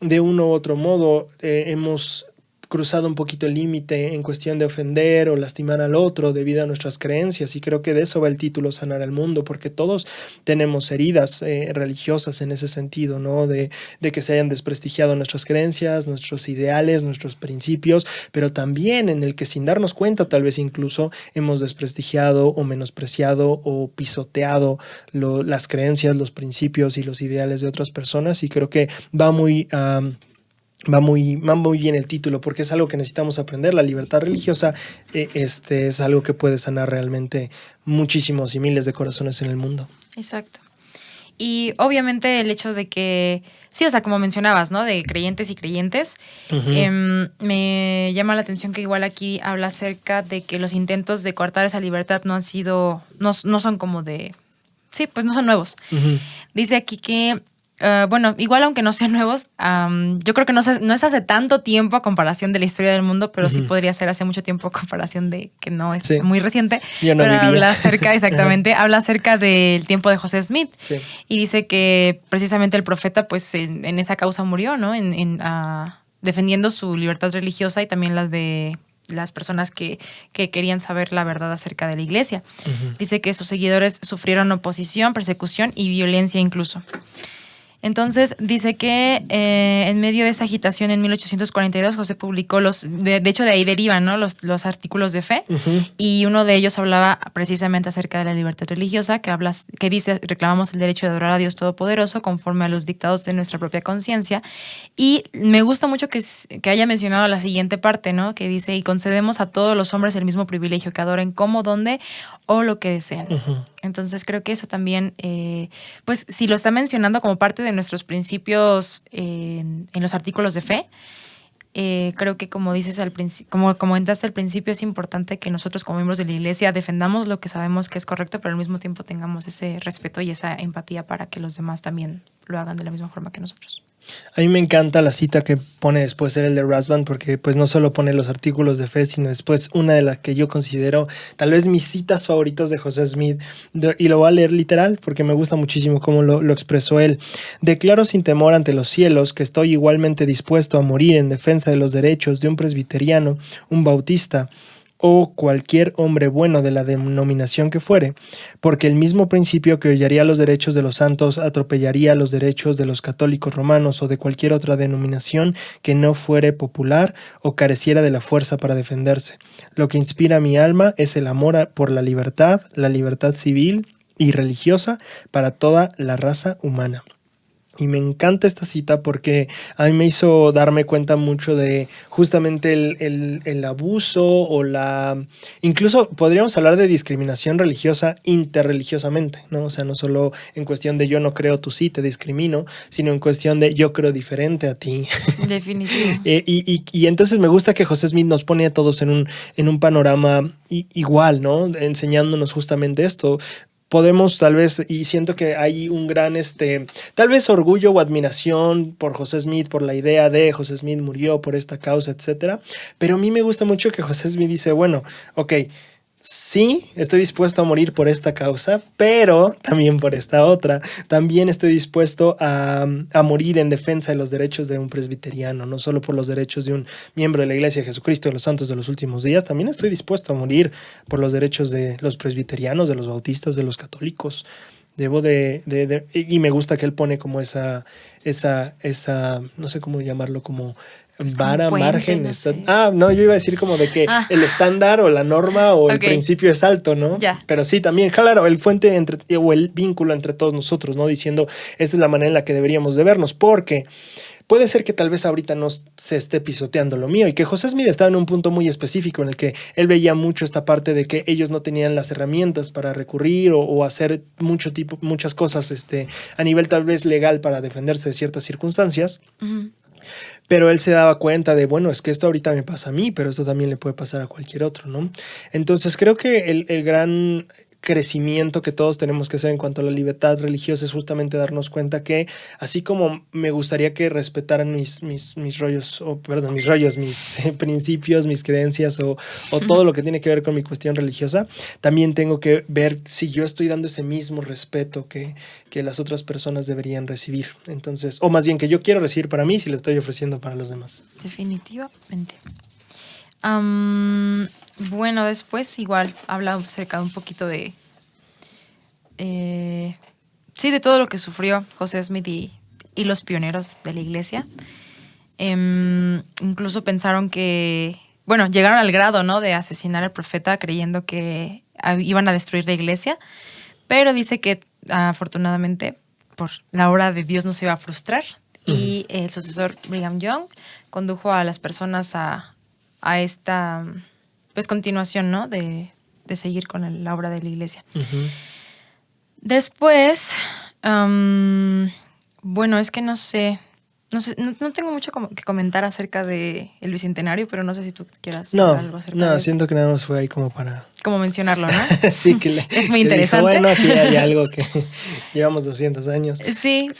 de uno u otro modo hemos cruzado un poquito el límite en cuestión de ofender o lastimar al otro debido a nuestras creencias, y creo que de eso va el título, Sanar al Mundo, porque todos tenemos heridas religiosas en ese sentido, ¿no? De que se hayan desprestigiado nuestras creencias, nuestros ideales, nuestros principios, pero también en el que sin darnos cuenta tal vez incluso hemos desprestigiado o menospreciado o pisoteado las creencias, los principios y los ideales de otras personas, y creo que va muy bien el título, porque es algo que necesitamos aprender. La libertad religiosa es algo que puede sanar realmente muchísimos y miles de corazones en el mundo. Exacto. Y obviamente el hecho de que, sí, o sea, como mencionabas, ¿no? De creyentes y creyentes, me llama la atención que igual aquí habla acerca de que los intentos de coartar esa libertad no son como de... Sí, pues no son nuevos. Dice aquí que bueno, igual aunque no sean nuevos, yo creo que no es hace tanto tiempo a comparación de la historia del mundo, pero sí podría ser hace mucho tiempo a comparación de que no es muy reciente. Yo no pero vivía. habla acerca, exactamente, habla acerca del tiempo de José Smith. Sí. Y dice que precisamente el profeta, pues en esa causa murió, ¿no? Defendiendo su libertad religiosa y también las de las personas que querían saber la verdad acerca de la iglesia. Dice que sus seguidores sufrieron oposición, persecución y violencia incluso. Entonces, dice que en medio de esa agitación en 1842, José publicó de hecho de ahí derivan, ¿no? los artículos de fe, y uno de ellos hablaba precisamente acerca de la libertad religiosa, que dice, reclamamos el derecho de adorar a Dios Todopoderoso conforme a los dictados de nuestra propia conciencia. Y me gusta mucho que haya mencionado la siguiente parte, ¿no? Que dice, y concedemos a todos los hombres el mismo privilegio, que adoren como, donde o lo que deseen. Entonces creo que eso también, pues si lo está mencionando como parte de nuestros principios en los artículos de fe, creo que como dices al principio, como comentaste al principio, es importante que nosotros como miembros de la iglesia defendamos lo que sabemos que es correcto, pero al mismo tiempo tengamos ese respeto y esa empatía para que los demás también lo hagan de la misma forma que nosotros. A mí me encanta la cita que pone después el de Rasband, porque pues no solo pone los artículos de fe, sino después una de las que yo considero tal vez mis citas favoritas de José Smith, y lo voy a leer literal porque me gusta muchísimo cómo lo expresó él. Declaro sin temor ante los cielos que estoy igualmente dispuesto a morir en defensa de los derechos de un presbiteriano, un bautista o cualquier hombre bueno de la denominación que fuere, porque el mismo principio que hollaría los derechos de los santos atropellaría los derechos de los católicos romanos o de cualquier otra denominación que no fuere popular o careciera de la fuerza para defenderse. Lo que inspira mi alma es el amor por la libertad civil y religiosa para toda la raza humana. Y me encanta esta cita porque a mí me hizo darme cuenta mucho de justamente el abuso o incluso podríamos hablar de discriminación religiosa interreligiosamente, ¿no? O sea, no solo en cuestión de yo no creo, tú sí, te discrimino, sino en cuestión de yo creo diferente a ti. Definitivo. Y entonces me gusta que José Smith nos pone a todos en un panorama igual, ¿no? Enseñándonos justamente esto. Podemos tal vez, y siento que hay un gran, tal vez orgullo o admiración por José Smith, por la idea de José Smith murió por esta causa, etcétera. Pero a mí me gusta mucho que José Smith dice, bueno, ok, sí, estoy dispuesto a morir por esta causa, pero también por esta otra. También estoy dispuesto a morir en defensa de los derechos de un presbiteriano, no solo por los derechos de un miembro de la Iglesia de Jesucristo de los Santos de los Últimos Días. También estoy dispuesto a morir por los derechos de los presbiterianos, de los bautistas, de los católicos. Y me gusta que él pone como esa, no sé cómo llamarlo, como vara, puente, margen. no sé. No, yo iba a decir como de que el estándar o la norma o el principio es alto, ¿no? Ya. Pero sí, también, claro, el fuente o el vínculo entre todos nosotros, ¿no? Diciendo, esta es la manera en la que deberíamos de vernos, porque puede ser que tal vez ahorita no se esté pisoteando lo mío y que José Smith estaba en un punto muy específico en el que él veía mucho esta parte de que ellos no tenían las herramientas para recurrir o hacer muchas cosas a nivel tal vez legal para defenderse de ciertas circunstancias. Pero él se daba cuenta de, bueno, es que esto ahorita me pasa a mí, pero esto también le puede pasar a cualquier otro, ¿no? Entonces creo que el gran crecimiento que todos tenemos que hacer en cuanto a la libertad religiosa es justamente darnos cuenta que así como me gustaría que respetaran mis principios, mis creencias o todo lo que tiene que ver con mi cuestión religiosa, también tengo que ver si yo estoy dando ese mismo respeto que las otras personas deberían recibir. Entonces, o más bien que yo quiero recibir para mí si lo estoy ofreciendo para los demás. Definitivamente. Bueno, después igual habla acerca de un poquito de de todo lo que sufrió José Smith y los pioneros de la iglesia. Incluso pensaron que, llegaron al grado, ¿no?, de asesinar al profeta creyendo que iban a destruir la iglesia, pero dice que afortunadamente por la obra de Dios no se iba a frustrar y el sucesor Brigham Young condujo a las personas a esta continuación, ¿no?, de seguir con la obra de la iglesia. Después, es que no sé, No sé, no tengo mucho que comentar acerca del bicentenario, pero no sé si tú quieras No, hablar algo acerca de eso. siento que nada más fue ahí como para... Como mencionarlo, ¿no? Sí, Es muy que interesante. dijo, bueno, aquí hay algo que llevamos 200 años. Sí,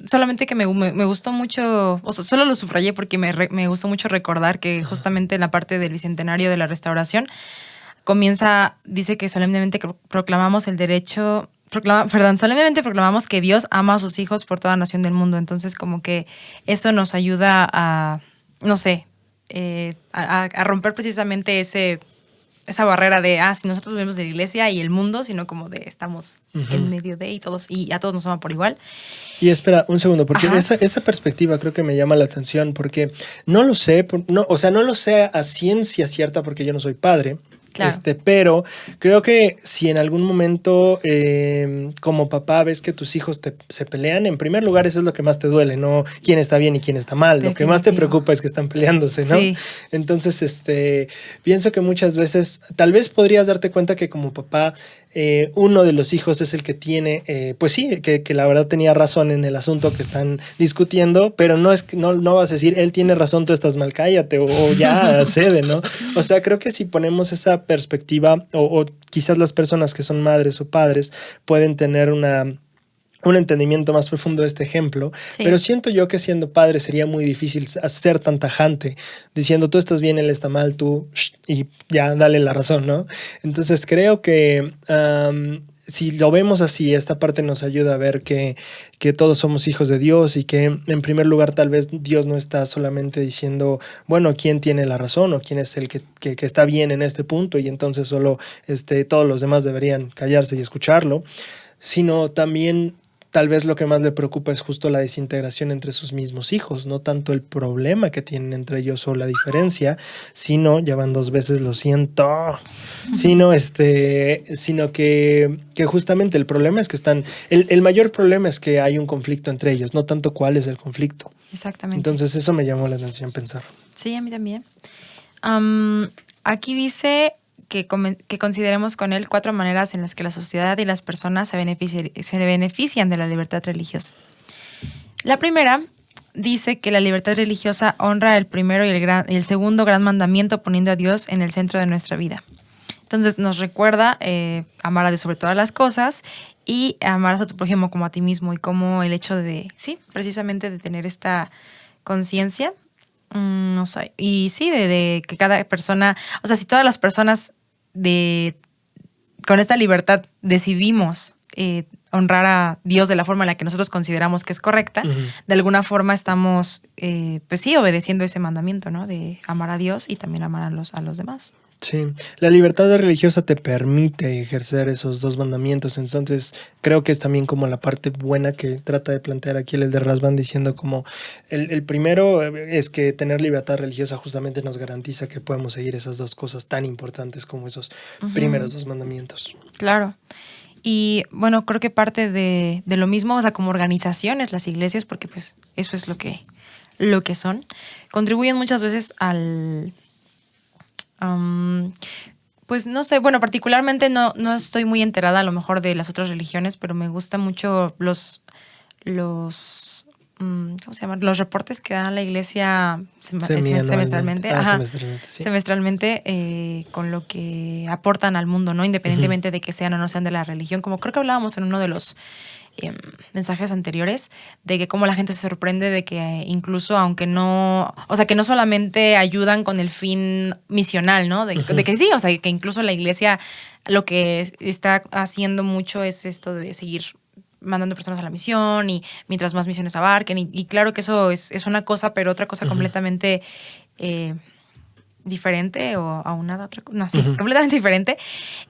solamente que me gustó mucho, o sea, solo lo subrayé porque me gustó mucho recordar que justamente en la parte del bicentenario de la restauración dice que solemnemente proclamamos el derecho... solemnemente proclamamos que Dios ama a sus hijos por toda nación del mundo. Entonces, como que eso nos ayuda a, no sé, a romper precisamente esa barrera de, si nosotros vivimos de la iglesia y el mundo, sino como de estamos en medio de y a todos nos ama por igual. Y espera un segundo, porque esa perspectiva creo que me llama la atención, porque no lo sé, no lo sé a ciencia cierta porque yo no soy padre. Claro. Pero creo que si en algún momento como papá ves que tus hijos se pelean, en primer lugar eso es lo que más te duele, no quién está bien y quién está mal. Definitivo. Lo que más te preocupa es que están peleándose, ¿no? Sí. Entonces, pienso que muchas veces tal vez podrías darte cuenta que como papá uno de los hijos es el que tiene, pues sí, que la verdad tenía razón en el asunto que están discutiendo, pero no vas a decir, él tiene razón, tú estás mal, cállate, o ya cede, ¿no? O sea, creo que si ponemos esa perspectiva, o quizás las personas que son madres o padres pueden tener un entendimiento más profundo de este ejemplo, sí. Pero siento yo que siendo padre sería muy difícil ser tan tajante, diciendo tú estás bien, él está mal, tú, y ya dale la razón, ¿no? Entonces creo que si lo vemos así, esta parte nos ayuda a ver que todos somos hijos de Dios y que en primer lugar tal vez Dios no está solamente diciendo, bueno, quién tiene la razón o quién es el que está bien en este punto y entonces solo todos los demás deberían callarse y escucharlo, sino también tal vez lo que más le preocupa es justo la desintegración entre sus mismos hijos, no tanto el problema que tienen entre ellos o la diferencia, sino, ya van 2 veces, lo siento, sino que justamente el problema es que el mayor problema es que hay un conflicto entre ellos, no tanto cuál es el conflicto. Exactamente. Entonces eso me llamó la atención pensar. Sí, a mí también. Aquí dice que consideremos con él 4 maneras en las que la sociedad y las personas se benefician de la libertad religiosa. La primera dice que la libertad religiosa honra el primero y el segundo gran mandamiento, poniendo a Dios en el centro de nuestra vida. Entonces nos recuerda amar a Dios sobre todas las cosas y amarás a tu prójimo como a ti mismo, y como el hecho de, sí, precisamente de tener esta conciencia, no sé, y sí, de que cada persona, o sea, si todas las personas con esta libertad decidimos honrar a Dios de la forma en la que nosotros consideramos que es correcta, de alguna forma estamos, pues sí, obedeciendo ese mandamiento, ¿no? De amar a Dios y también amar a los demás. Sí, la libertad religiosa te permite ejercer esos 2 mandamientos, entonces creo que es también como la parte buena que trata de plantear aquí el de Rasbán, diciendo como el primero es que tener libertad religiosa justamente nos garantiza que podemos seguir esas 2 cosas tan importantes como esos primeros 2 mandamientos. Claro. Y bueno, creo que parte de lo mismo, o sea, como organizaciones, las iglesias, porque pues eso es lo que son, contribuyen muchas veces al... pues no sé, bueno, particularmente no estoy muy enterada a lo mejor de las otras religiones, pero me gustan mucho los ¿cómo se llaman? Los reportes que da la iglesia semestralmente. Semestralmente, con lo que aportan al mundo, ¿no? Independientemente de que sean o no sean de la religión. Como creo que hablábamos en uno de los mensajes anteriores, de que como la gente se sorprende de que incluso aunque no, o sea, que no solamente ayudan con el fin misional, ¿no? De que sí, o sea, que incluso la iglesia lo que está haciendo mucho es esto de seguir mandando personas a la misión y mientras más misiones abarquen y claro que eso es una cosa, pero otra cosa completamente diferente o aunada otra cosa, no, sí, completamente diferente,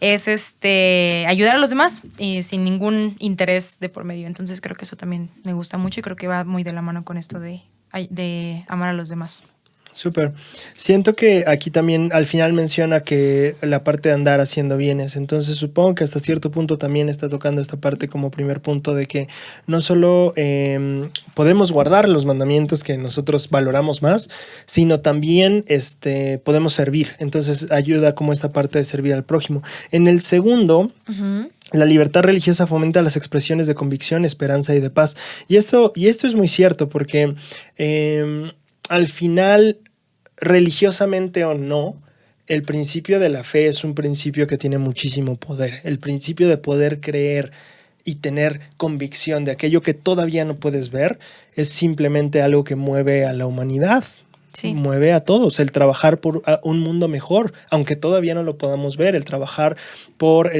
es ayudar a los demás sin ningún interés de por medio. Entonces creo que eso también me gusta mucho y creo que va muy de la mano con esto de amar a los demás. Súper. Siento que aquí también al final menciona que la parte de andar haciendo bienes, entonces supongo que hasta cierto punto también está tocando esta parte como primer punto de que no solo podemos guardar los mandamientos que nosotros valoramos más, sino también podemos servir, entonces ayuda como esta parte de servir al prójimo. En el segundo, La libertad religiosa fomenta las expresiones de convicción, esperanza y de paz. Y esto es muy cierto porque al final, religiosamente o no, el principio de la fe es un principio que tiene muchísimo poder. El principio de poder creer y tener convicción de aquello que todavía no puedes ver es simplemente algo que mueve a la humanidad. Sí. Mueve a todos, el trabajar por un mundo mejor, aunque todavía no lo podamos ver, el trabajar por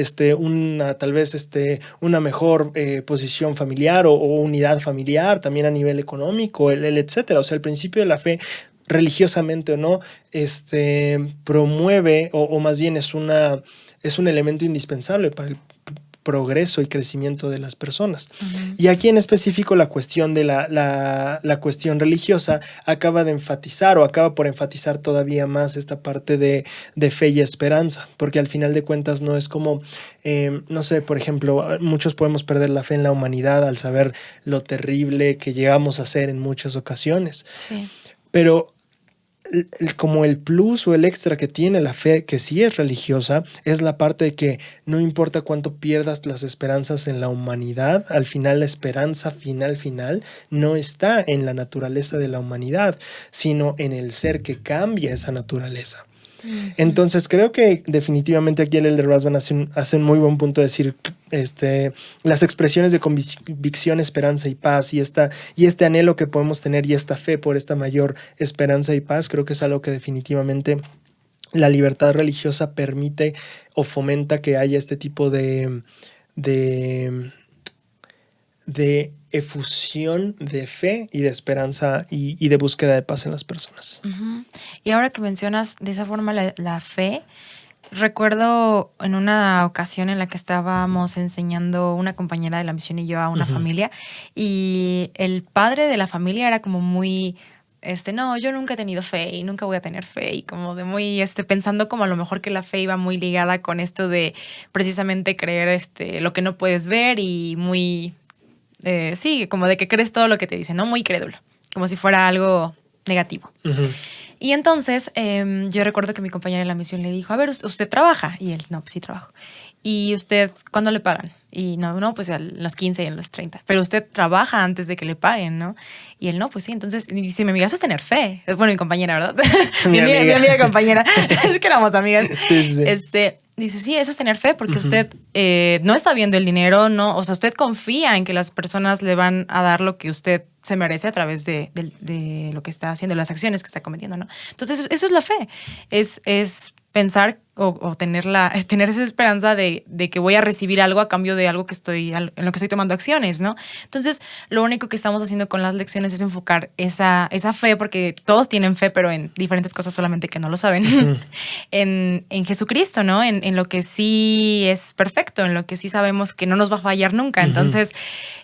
tal vez una mejor posición familiar o unidad familiar, también a nivel económico, el etcétera. O sea, el principio de la fe, religiosamente o no, promueve o más bien es un elemento indispensable para el progreso y crecimiento de las personas. Uh-huh. Y aquí en específico la cuestión de la cuestión religiosa acaba por enfatizar todavía más esta parte de fe y esperanza, porque al final de cuentas no es como, no sé, por ejemplo, muchos podemos perder la fe en la humanidad al saber lo terrible que llegamos a ser en muchas ocasiones. Sí. Pero como el plus o el extra que tiene la fe, que sí es religiosa, es la parte de que no importa cuánto pierdas las esperanzas en la humanidad, al final la esperanza final no está en la naturaleza de la humanidad, sino en el ser que cambia esa naturaleza. Entonces creo que definitivamente aquí el Elder Rasband hace un muy buen punto de decir las expresiones de convicción, esperanza y paz y este anhelo que podemos tener y esta fe por esta mayor esperanza y paz, creo que es algo que definitivamente la libertad religiosa permite o fomenta que haya este tipo de efusión de fe y de esperanza y de búsqueda de paz en las personas. Uh-huh. Y ahora que mencionas de esa forma la fe, recuerdo en una ocasión en la que estábamos enseñando una compañera de la misión y yo a una familia, y el padre de la familia era como muy... no, yo nunca he tenido fe y nunca voy a tener fe, y como de muy, pensando como a lo mejor que la fe iba muy ligada con esto de precisamente creer lo que no puedes ver y muy... sí, como de que crees todo lo que te dicen, ¿no? Muy crédulo, como si fuera algo negativo. Uh-huh. Y entonces yo recuerdo que mi compañera en la misión le dijo, a ver, ¿usted trabaja? Y él, no, pues sí trabajo. ¿Y usted cuándo le pagan? Y no, pues a los 15 y a los 30. Pero usted trabaja antes de que le paguen, ¿no? Y él, no, pues sí. Entonces, dice, mi amiga, eso es tener fe. Bueno, mi compañera, ¿verdad? mi amiga compañera. Es que éramos amigas. Sí. Dice, sí, eso es tener fe porque usted no está viendo el dinero, no, o sea, usted confía en que las personas le van a dar lo que usted se merece a través de lo que está haciendo, las acciones que está cometiendo, ¿no? Entonces, eso es la fe. Es pensar o tener esa esperanza de que voy a recibir algo a cambio de algo en lo que estoy tomando acciones, ¿no? Entonces, lo único que estamos haciendo con las lecciones es enfocar esa fe, porque todos tienen fe, pero en diferentes cosas solamente que no lo saben, uh-huh. en Jesucristo, ¿no? En lo que sí es perfecto, en lo que sí sabemos que no nos va a fallar nunca. Uh-huh. Entonces,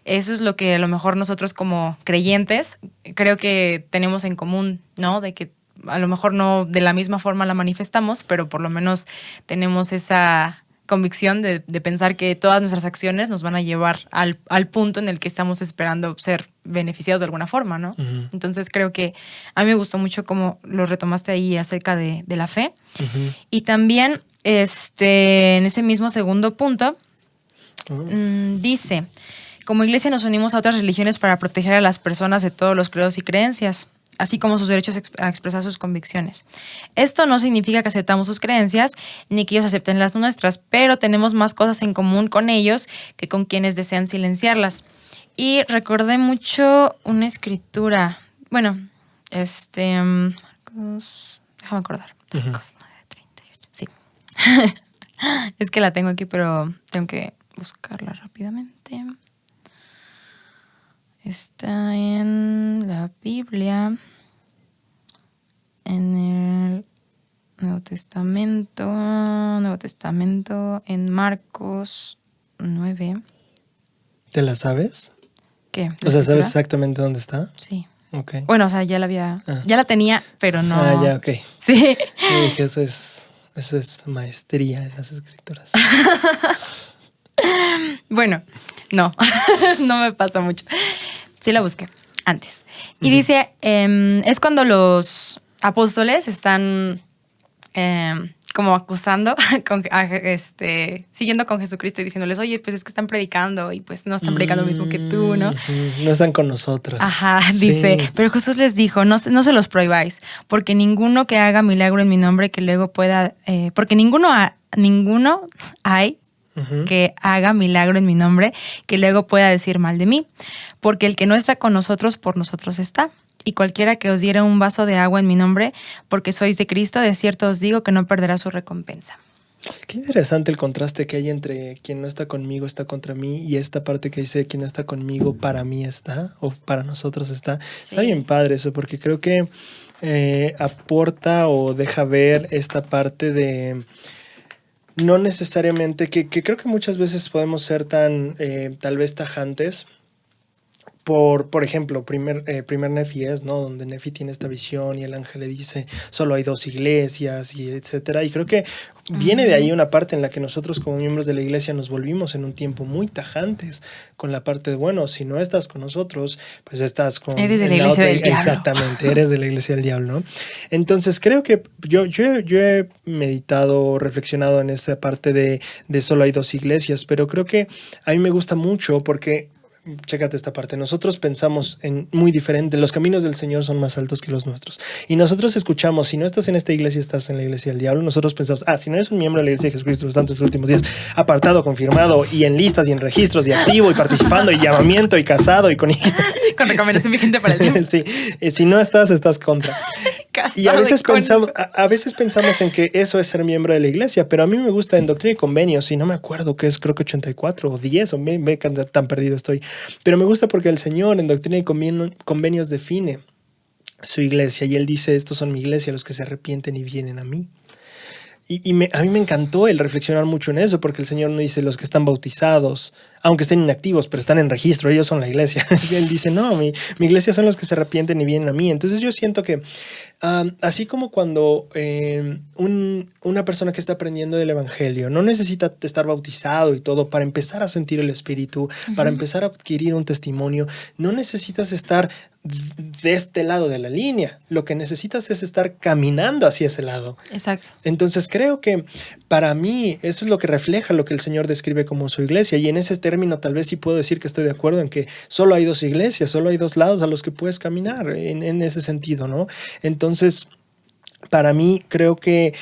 eso es lo que a lo mejor nosotros como creyentes creo que tenemos en común, ¿no? De que a lo mejor no de la misma forma la manifestamos, pero por lo menos tenemos esa convicción de pensar que todas nuestras acciones nos van a llevar al punto en el que estamos esperando ser beneficiados de alguna forma, ¿no? Uh-huh. Entonces creo que a mí me gustó mucho cómo lo retomaste ahí acerca de la fe. Uh-huh. Y también en ese mismo segundo punto dice, como iglesia nos unimos a otras religiones para proteger a las personas de todos los credos y creencias, así como sus derechos a expresar sus convicciones. Esto no significa que aceptamos sus creencias, ni que ellos acepten las nuestras, pero tenemos más cosas en común con ellos que con quienes desean silenciarlas. Y recordé mucho una escritura, bueno, Marcos, déjame acordar. Uh-huh. Marcos 9:38, sí. Es que la tengo aquí, pero tengo que buscarla rápidamente. Está en la Biblia, en el Nuevo Testamento, en Marcos 9. ¿Te la sabes? ¿Qué? O sea, ¿sabes exactamente dónde está? Sí. Okay. Bueno, o sea, ya la tenía, pero no. Ah, ya, ok. Sí. Yo dije, eso es maestría en las escrituras. Bueno, no, no me pasa mucho. Sí la busqué antes. Y dice, es cuando los apóstoles están como acusando, siguiendo con Jesucristo y diciéndoles, oye, pues es que están predicando y pues no están predicando lo mismo que tú, ¿no? No están con nosotros. Ajá, Sí. dice, pero Jesús les dijo, no se los prohibáis, porque ninguno que haga milagro en mi nombre que luego pueda, porque ninguno hay que haga milagro en mi nombre que luego pueda decir mal de mí, porque el que no está con nosotros, por nosotros está. Y cualquiera que os diera un vaso de agua en mi nombre, porque sois de Cristo, de cierto os digo que no perderá su recompensa. Qué interesante el contraste que hay entre quien no está conmigo está contra mí y esta parte que dice quien no está conmigo para mí está o para nosotros está. Sí. Está bien padre eso porque creo que aporta o deja ver esta parte de no necesariamente, que creo que muchas veces podemos ser tan tal vez tajantes. Por ejemplo, primer Nefi es, ¿no? Donde Nefi tiene esta visión y el ángel le dice, solo hay 2 iglesias y etcétera. Y creo que viene de ahí una parte en la que nosotros como miembros de la iglesia nos volvimos en un tiempo muy tajantes con la parte de, bueno, si no estás con nosotros, pues estás con... Eres de la iglesia del diablo. Exactamente, eres de la iglesia del diablo, ¿no? Entonces creo que yo he meditado, reflexionado en esa parte de solo hay 2 iglesias, pero creo que a mí me gusta mucho porque... Chécate esta parte. Nosotros pensamos en muy diferente. Los caminos del Señor son más altos que los nuestros. Y nosotros escuchamos, si no estás en esta iglesia, estás en la iglesia del diablo. Nosotros pensamos, si no eres un miembro de la iglesia de Jesucristo de los Santos de los últimos días, apartado, confirmado, y en listas, y en registros, y activo, y participando, y llamamiento, y casado, y con recomendación vigente para el tiempo. Sí. Si no estás contra. Casado y a veces pensamos en que eso es ser miembro de la iglesia, pero a mí me gusta en Doctrina y Convenios, y no me acuerdo qué es, creo que 84 o 10, o ve tan perdido estoy. Pero me gusta porque el Señor en Doctrina y Convenios define su iglesia y Él dice, estos son mi iglesia, los que se arrepienten y vienen a mí. A mí me encantó el reflexionar mucho en eso, porque el Señor no dice los que están bautizados, aunque estén inactivos, pero están en registro, ellos son la iglesia. Y Él dice, no, mi iglesia son los que se arrepienten y vienen a mí. Entonces yo siento que así como cuando una persona que está aprendiendo del evangelio no necesita estar bautizado y todo para empezar a sentir el espíritu, para empezar a adquirir un testimonio, no necesitas estar de este lado de la línea. Lo que necesitas es estar caminando hacia ese lado. Exacto. Entonces creo que para mí eso es lo que refleja lo que el Señor describe como su iglesia, y en ese término tal vez sí puedo decir que estoy de acuerdo en que solo hay 2 iglesias, solo hay 2 lados a los que puedes caminar en ese sentido, ¿no? Entonces, para mí creo que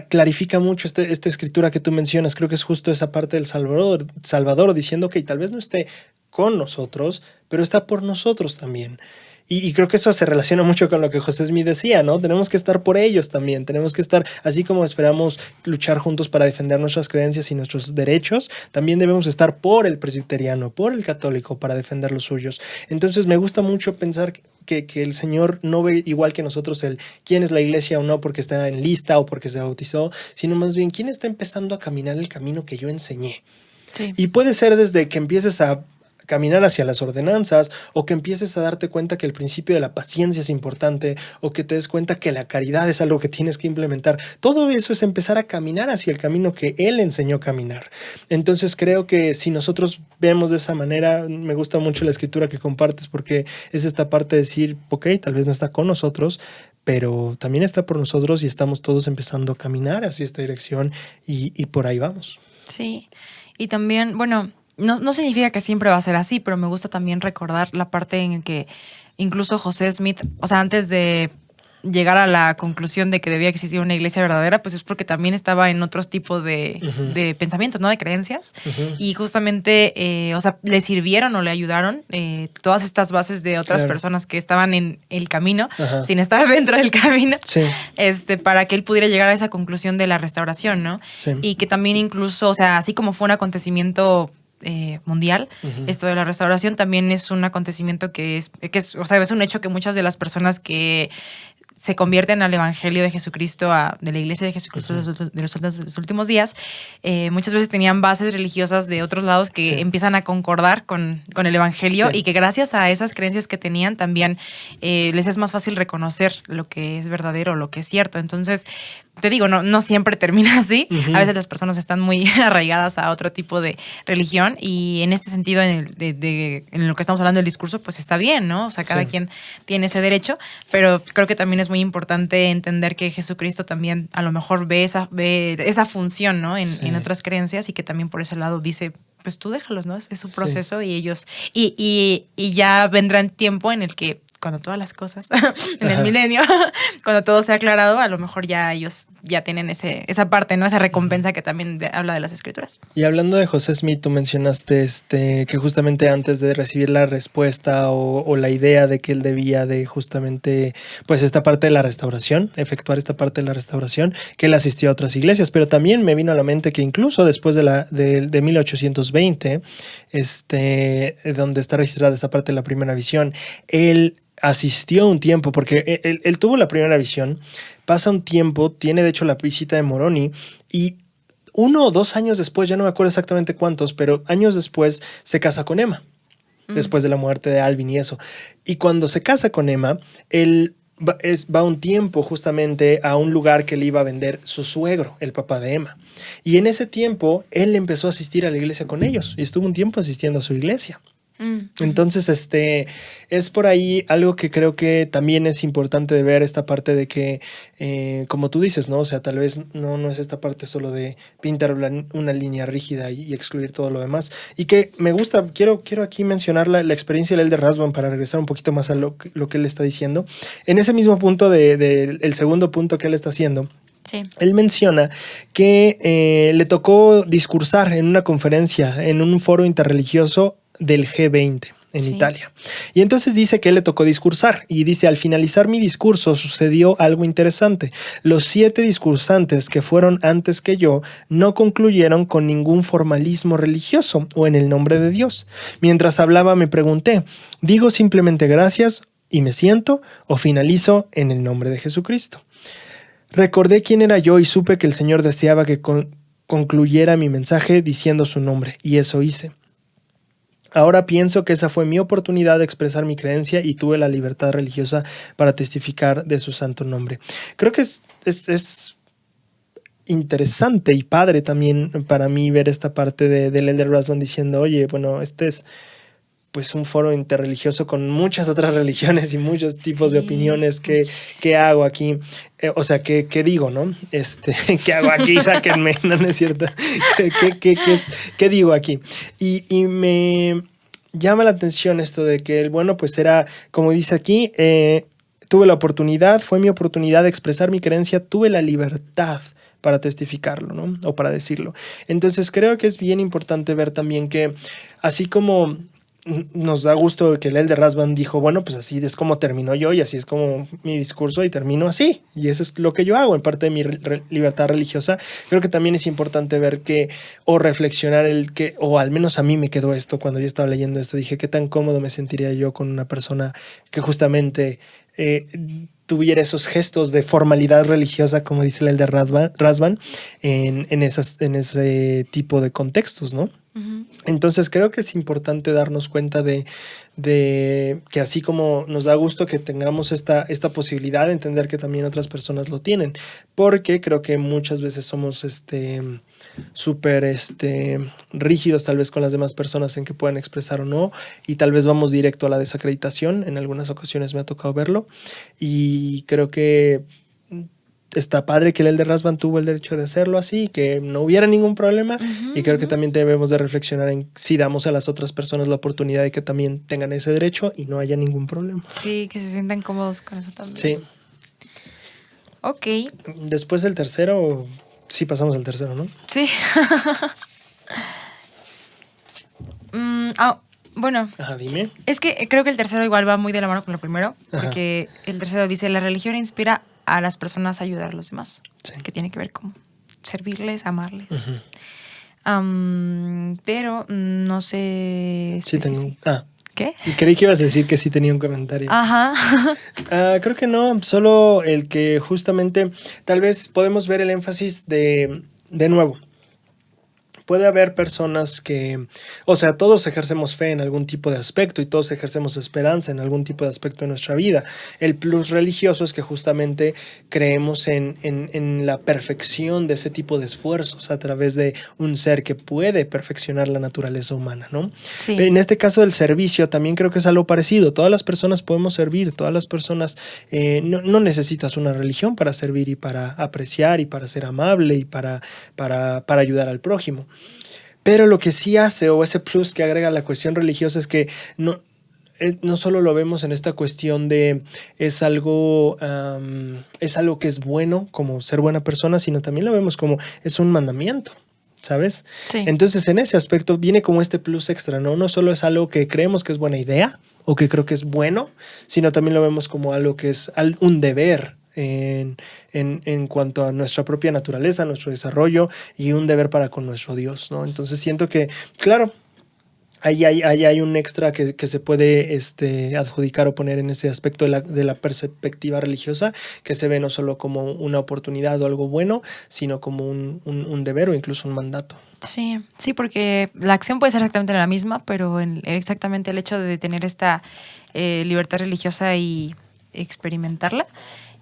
clarifica mucho esta escritura que tú mencionas. Creo que es justo esa parte del Salvador diciendo que tal vez no esté con nosotros, pero está por nosotros también. Y creo que eso se relaciona mucho con lo que José Smith decía, ¿no? Tenemos que estar por ellos también. Tenemos que estar, así como esperamos luchar juntos para defender nuestras creencias y nuestros derechos, también debemos estar por el presbiteriano, por el católico, para defender los suyos. Entonces me gusta mucho pensar que el Señor no ve igual que nosotros el quién es la iglesia o no porque está en lista o porque se bautizó, sino más bien quién está empezando a caminar el camino que yo enseñé. Sí. Y puede ser desde que empieces a caminar hacia las ordenanzas, o que empieces a darte cuenta que el principio de la paciencia es importante, o que te des cuenta que la caridad es algo que tienes que implementar. Todo eso es empezar a caminar hacia el camino que Él enseñó a caminar. Entonces creo que si nosotros vemos de esa manera, me gusta mucho la escritura que compartes, porque es esta parte de decir, ok, tal vez no está con nosotros, pero también está por nosotros y estamos todos empezando a caminar hacia esta dirección y por ahí vamos. Sí, y también, bueno, no significa que siempre va a ser así, pero me gusta también recordar la parte en que incluso José Smith, o sea, antes de llegar a la conclusión de que debía existir una iglesia verdadera, pues es porque también estaba en otros tipos de pensamientos, ¿no? De creencias. Y justamente, o sea, le sirvieron o le ayudaron todas estas bases de otras personas que estaban en el camino, sin estar dentro del camino, para que él pudiera llegar a esa conclusión de la restauración, ¿no? Sí. Y que también incluso, o sea, así como fue un acontecimiento mundial, esto de la restauración también es un acontecimiento que es, o sea, es un hecho que muchas de las personas que se convierten al evangelio de Jesucristo, de la iglesia de Jesucristo de los últimos días, muchas veces tenían bases religiosas de otros lados que empiezan a concordar con el evangelio y que gracias a esas creencias que tenían también les es más fácil reconocer lo que es verdadero, lo que es cierto. Entonces, te digo, no siempre termina así. Uh-huh. A veces las personas están muy arraigadas a otro tipo de religión y en este sentido, en lo que estamos hablando del discurso, pues está bien, ¿no? O sea, cada quien tiene ese derecho, pero creo que también es muy importante entender que Jesucristo también a lo mejor ve esa función, ¿no? En otras creencias y que también por ese lado dice, pues tú déjalos, ¿no? Es su proceso y ellos, y ya vendrán tiempo en el que cuando todas las cosas, en el milenio, cuando todo se ha aclarado, a lo mejor ya ellos ya tienen esa parte, ¿no? Esa recompensa que también habla de las escrituras. Y hablando de José Smith, tú mencionaste que justamente antes de recibir la respuesta o la idea de que él debía de justamente, pues esta parte de la restauración, efectuar esta parte de la restauración, que él asistió a otras iglesias, pero también me vino a la mente que incluso después de 1820, donde está registrada esta parte de la primera visión, él asistió un tiempo, porque él tuvo la primera visión, pasa un tiempo, tiene de hecho la visita de Moroni y 1 o 2 años después, ya no me acuerdo exactamente cuántos, pero años después se casa con Emma, después de la muerte de Alvin y eso. Y cuando se casa con Emma, él va un tiempo justamente a un lugar que le iba a vender su suegro, el papá de Emma. Y en ese tiempo, él empezó a asistir a la iglesia con ellos y estuvo un tiempo asistiendo a su iglesia. Entonces, es por ahí algo que creo que también es importante de ver, esta parte de que, como tú dices, ¿no? O sea, tal vez no es esta parte solo de pintar una línea rígida y excluir todo lo demás. Y que me gusta, quiero aquí mencionar la experiencia del Elder Rasband para regresar un poquito más a lo que él está diciendo. En ese mismo punto el segundo punto que él está haciendo, sí, él menciona que le tocó discursar en una conferencia, en un foro interreligioso del G20 en Italia. Y entonces dice que él le tocó discursar y dice, al finalizar mi discurso sucedió algo interesante. Los 7 discursantes que fueron antes que yo no concluyeron con ningún formalismo religioso o en el nombre de Dios. Mientras hablaba me pregunté, ¿digo simplemente gracias y me siento o finalizo en el nombre de Jesucristo? Recordé quién era yo y supe que el Señor deseaba que concluyera mi mensaje diciendo su nombre y eso hice. Ahora pienso que esa fue mi oportunidad de expresar mi creencia y tuve la libertad religiosa para testificar de su santo nombre. Creo que es interesante y padre también para mí ver esta parte del Elder Rasband diciendo, oye, bueno, es pues un foro interreligioso con muchas otras religiones y muchos tipos de opiniones. ¿Qué hago aquí? O sea, ¿qué digo, no? ¿Qué hago aquí? Sáquenme, no es cierto. ¿Qué digo aquí? Y me llama la atención esto de que, bueno, pues era, como dice aquí, tuve la oportunidad, fue mi oportunidad de expresar mi creencia, tuve la libertad para testificarlo, ¿no? O para decirlo. Entonces creo que es bien importante ver también que, así como nos da gusto que el Elder Rasband dijo, bueno, pues así es como termino yo y así es como mi discurso y termino así. Y eso es lo que yo hago en parte de mi libertad religiosa. Creo que también es importante ver que, o reflexionar o al menos a mí me quedó esto cuando yo estaba leyendo esto. Dije, ¿qué tan cómodo me sentiría yo con una persona que justamente tuviera esos gestos de formalidad religiosa, como dice el Elder Rasband, en ese tipo de contextos, ¿no? Uh-huh. Entonces creo que es importante darnos cuenta de que así como nos da gusto que tengamos esta posibilidad de entender que también otras personas lo tienen, porque creo que muchas veces somos súper rígidos tal vez con las demás personas en que puedan expresar o no, y tal vez vamos directo a la desacreditación. En algunas ocasiones me ha tocado verlo y creo que está padre que el Elder Rasband tuvo el derecho de hacerlo así, que no hubiera ningún problema. Uh-huh, y creo que también debemos de reflexionar en si damos a las otras personas la oportunidad de que también tengan ese derecho y no haya ningún problema. Sí, que se sientan cómodos con eso también. Sí. Ok. Después del tercero, sí pasamos al tercero, ¿no? Sí. Bueno. Ajá, dime. Es que creo que el tercero igual va muy de la mano con el primero, porque el tercero dice, la religión inspira a las personas a ayudar a los demás, que tiene que ver con servirles, amarles. Uh-huh. Pero no sé... Sí tengo... ¿Qué? Y creí que ibas a decir que sí tenía un comentario. Ajá. Creo que no, solo el que justamente tal vez podemos ver el énfasis de nuevo. Puede haber personas que, o sea, todos ejercemos fe en algún tipo de aspecto y todos ejercemos esperanza en algún tipo de aspecto de nuestra vida. El plus religioso es que justamente creemos en la perfección de ese tipo de esfuerzos a través de un ser que puede perfeccionar la naturaleza humana, ¿no? Sí. En este caso del servicio también creo que es algo parecido. Todas las personas podemos servir, todas las personas, no necesitas una religión para servir y para apreciar y para ser amable y para ayudar al prójimo. Pero lo que sí hace, o ese plus que agrega la cuestión religiosa, es que no solo lo vemos en esta cuestión de es algo que es bueno, como ser buena persona, sino también lo vemos como es un mandamiento, ¿sabes? Sí. Entonces, en ese aspecto viene como este plus extra, ¿no? No solo es algo que creemos que es buena idea o que creo que es bueno, sino también lo vemos como algo que es un deber en cuanto a nuestra propia naturaleza, nuestro desarrollo y un deber para con nuestro Dios, ¿no? Entonces siento que, claro, ahí hay un extra que se puede adjudicar o poner en ese aspecto de la perspectiva religiosa, que se ve no solo como una oportunidad o algo bueno, sino como un deber o incluso un mandato. Sí, sí, porque la acción puede ser exactamente la misma, pero exactamente el hecho de tener esta libertad religiosa y experimentarla,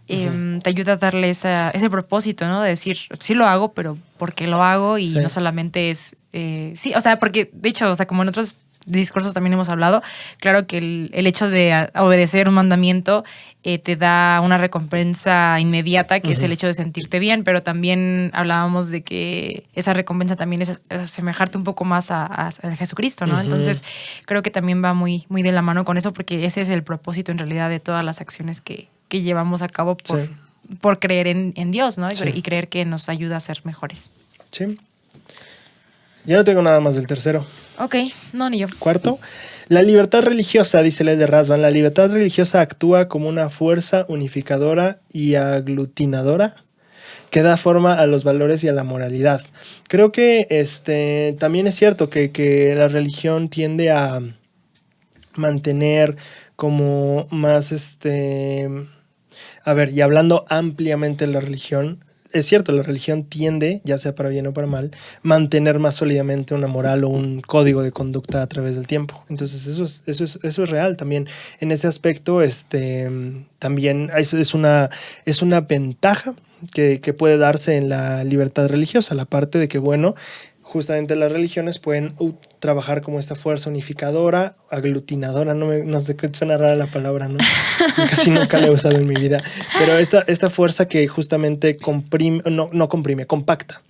te ayuda a darle ese propósito, ¿no? De decir, sí lo hago, pero ¿por qué lo hago? Y no solamente es... sí, o sea, porque de hecho, o sea, como en otros discursos también hemos hablado, claro que el hecho de obedecer un mandamiento te da una recompensa inmediata, que es el hecho de sentirte bien, pero también hablábamos de que esa recompensa también es asemejarte un poco más a Jesucristo, ¿no? Entonces, creo que también va muy, muy de la mano con eso, porque ese es el propósito en realidad de todas las acciones que llevamos a cabo por creer en Dios, ¿no? Y creer que nos ayuda a ser mejores. Sí. Yo no tengo nada más del tercero. Ok, no, ni yo. Cuarto, la libertad religiosa, dice Ley de Rasban, la libertad religiosa actúa como una fuerza unificadora y aglutinadora que da forma a los valores y a la moralidad. Creo que también es cierto que la religión tiende a mantener como más a ver, y hablando ampliamente de la religión, es cierto, la religión tiende, ya sea para bien o para mal, mantener más sólidamente una moral o un código de conducta a través del tiempo. Entonces eso es real también. En este aspecto, también es una ventaja que puede darse en la libertad religiosa, la parte de que, bueno, justamente las religiones pueden trabajar como esta fuerza unificadora, aglutinadora, no sé qué suena rara la palabra, ¿no? Casi nunca la he usado en mi vida, pero esta fuerza que justamente compacta.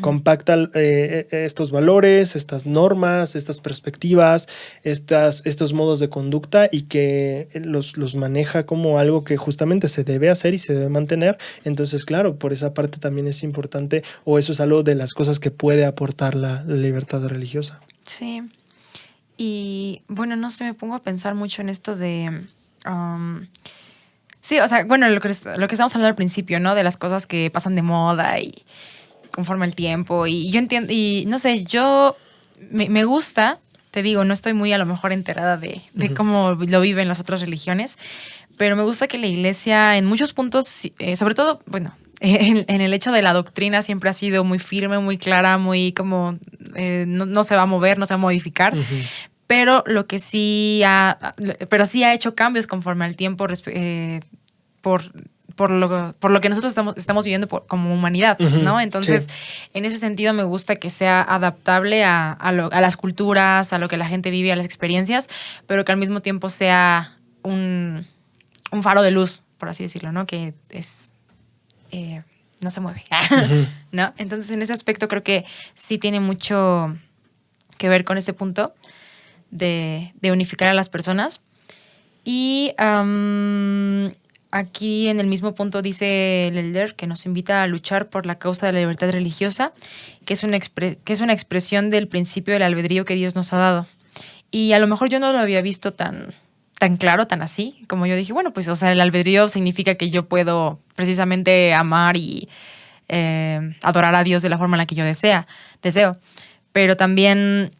Compacta estos valores, estas normas, estas perspectivas, estos modos de conducta y que los maneja como algo que justamente se debe hacer y se debe mantener. Entonces, claro, por esa parte también es importante, o eso es algo de las cosas que puede aportar la libertad religiosa. Sí. Y bueno, no sé, me pongo a pensar mucho en esto de... sí, o sea, bueno, lo que estábamos hablando al principio, ¿no? De las cosas que pasan de moda y conforme el tiempo. Y yo entiendo, y no sé, yo me gusta, te digo, no estoy muy a lo mejor enterada de cómo lo viven las otras religiones, pero me gusta que la iglesia en muchos puntos, sobre todo, bueno, en el hecho de la doctrina siempre ha sido muy firme, muy clara, muy como no se va a mover, no se va a modificar. Pero lo que sí ha hecho cambios conforme al tiempo por lo que nosotros estamos viviendo como humanidad, ¿no? Entonces, en ese sentido me gusta que sea adaptable a las culturas, a lo que la gente vive, a las experiencias, pero que al mismo tiempo sea un faro de luz, por así decirlo, ¿no? Que es... no se mueve, ¿no? Entonces, en ese aspecto creo que sí tiene mucho que ver con este punto de unificar a las personas. Y aquí en el mismo punto dice el elder que nos invita a luchar por la causa de la libertad religiosa, que es una expresión del principio del albedrío que Dios nos ha dado. Y a lo mejor yo no lo había visto tan claro, tan así, como yo dije, bueno, pues, o sea, el albedrío significa que yo puedo precisamente amar y adorar a Dios de la forma en la que yo deseo. Pero también